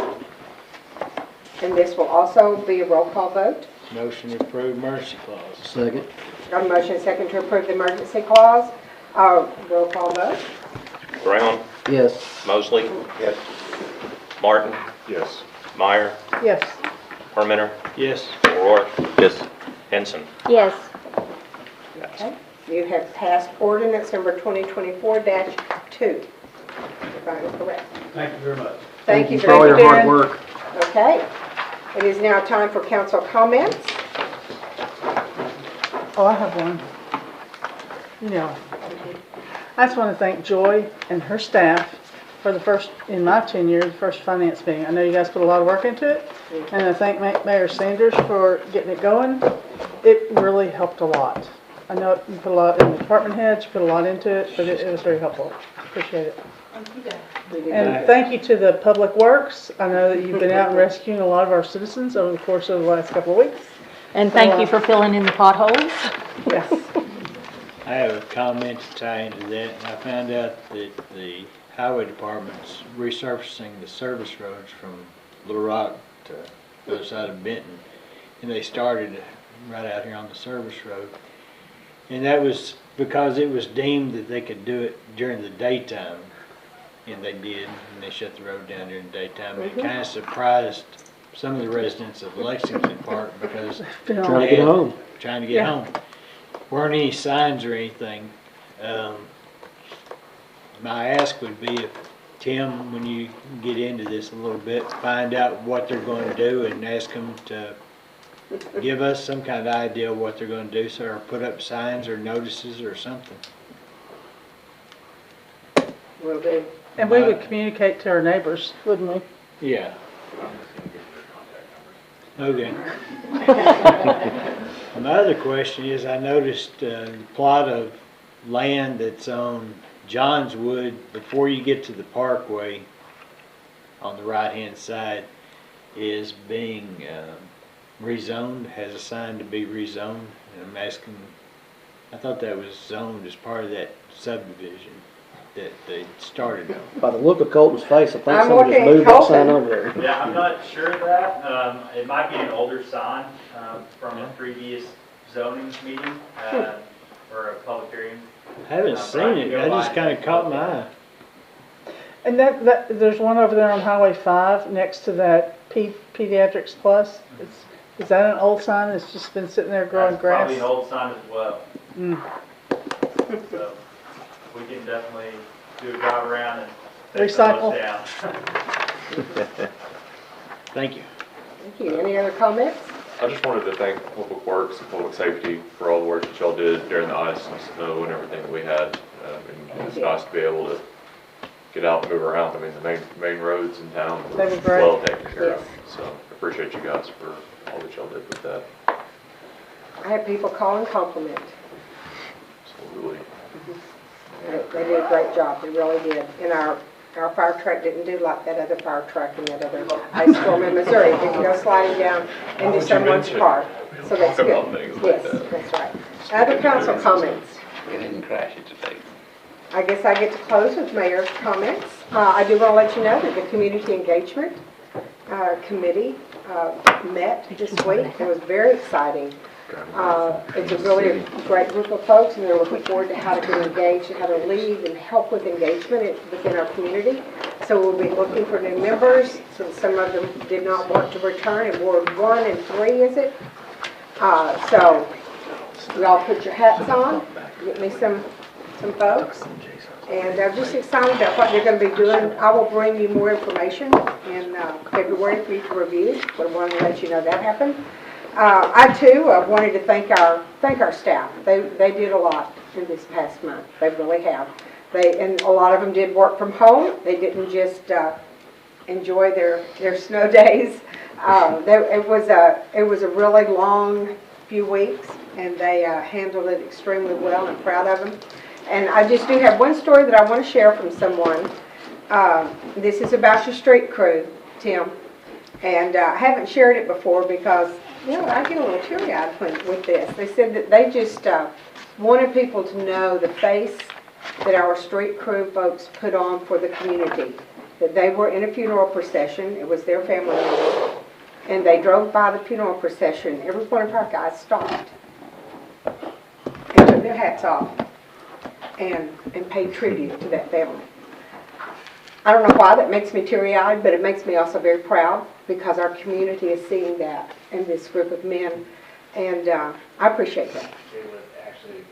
And this will also be a roll call vote. Motion to approve emergency clause. Second. Got a motion and a second to approve the emergency clause. Roll call vote. Brown, Yes. Mosley, Yes. Martin, Yes. Meyer, Yes. Herminer, Yes. O'Rourke, Yes. Henson. Yes. Okay. You have passed ordinance number 2024-2. If I'm correct. Thank you very much. Thank you for all very your much. hard work. Okay. It is now time for council comments. Oh, I have one. You know, I just want to thank Joy and her staff for the first, in my tenure, the first finance meeting. I know you guys put a lot of work into it, and I thank Mayor Sanders for getting it going. It really helped a lot. I know you put a lot in the department heads, you put a lot into it, but it was very helpful. Appreciate it. And thank you to the Public Works. I know that you've been out and rescuing a lot of our citizens over the course of the last couple of weeks. And thank you for filling in the potholes. Yes. I have a comment to tie into that. I found out that the highway department's resurfacing the service roads from Little Rock to the other side of Benton. And they started right out here on the service road. And that was because it was deemed that they could do it during the daytime. And they did, and they shut the road down during the daytime. It kind of surprised some of the residents of Lexington Park because Trying to get home. Trying to get home. Weren't any signs or anything. My ask would be if, Tim, when you get into this a little bit, find out what they're going to do and ask them to give us some kind of idea of what they're going to do, so, or put up signs or notices or something. Will do. And we would communicate to our neighbors, wouldn't we? Yeah. Okay. My other question is, I noticed the plot of land that's on Johnswood, before you get to the parkway on the right-hand side, is being rezoned, has a sign to be rezoned. And I'm asking, I thought that was zoned as part of that subdivision that they started on. By the look of Colton's face, I think I'm somebody just looking at moved that Colton. sign over there. Yeah, I'm not sure of that. It might be an older sign from a previous zoning meeting or a public hearing. Haven't seen it, I just kinda caught my eye. And there's one over there on Highway 5 next to that Pediatrics Plus. Is that an old sign that's just been sitting there growing That's grass? probably an old sign as well. Mm. So we can definitely do a drive around and take some of those down. Thank you. Thank you. Any other comments? I just wanted to thank Public Works and Public Safety for all the work that y'all did during the ice and snow and everything that we had. And it's nice to be able to get out and move around. I mean, the main roads in town were They were great. well taken care of. So I appreciate you guys for all that y'all did with that. I had people call and compliment. Absolutely. They did a great job, they really did. And our fire truck didn't do like that other fire truck in that other ice storm in Missouri. It didn't go sliding down into someone's car. So that's good. Yes, that's right. Other council comments? It didn't crash into face. I guess I get to close with mayor's comments. I do want to let you know that the Community Engagement Committee met this week. It was very exciting. It's a really great group of folks, and they're looking forward to how to get engaged and how to lead and help with engagement within our community. So we'll be looking for new members, since some of them did not want to return in Ward 1 and 3, is it? So y'all put your hats on, get me some folks, and I'm just excited about what they're going to be doing. I will bring you more information in February for you to review, but I wanted to let you know that happened. I too wanted to thank our staff. They did a lot in this past month. They really have. And a lot of them did work from home. They didn't just enjoy their snow days. It was a really long few weeks, and they handled it extremely well. I'm proud of them. And I just do have one story that I want to share from someone. This is about your street crew, Tim. And I haven't shared it before because, you know, I get a little teary-eyed with this. They said that they just wanted people to know the face that our street crew folks put on for the community. That they were in a funeral procession. It was their family member. And they drove by the funeral procession. Every one of our guys stopped and took their hats off and paid tribute to that family. I don't know why that makes me teary-eyed, but it makes me also very proud because our community is seeing that in this group of men, and I appreciate that. It was actually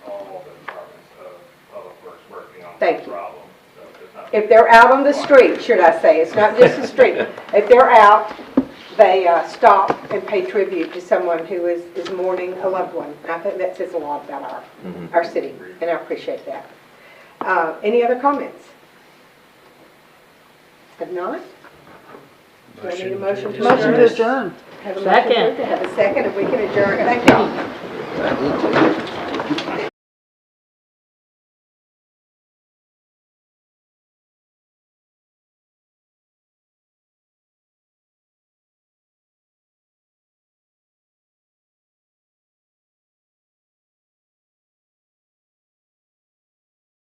all the departments of Public Works working on Thank the you. problem. So there's not If they're out on the street, should I say, it's not just the street. If they're out, they stop and pay tribute to someone who is mourning a loved one. And I think that says a lot about our city, and I appreciate that. Any other comments? If not, do I need a motion to adjourn? Motion to adjourn. Have a motion to adjourn. Have a second, if we can adjourn. Thank y'all.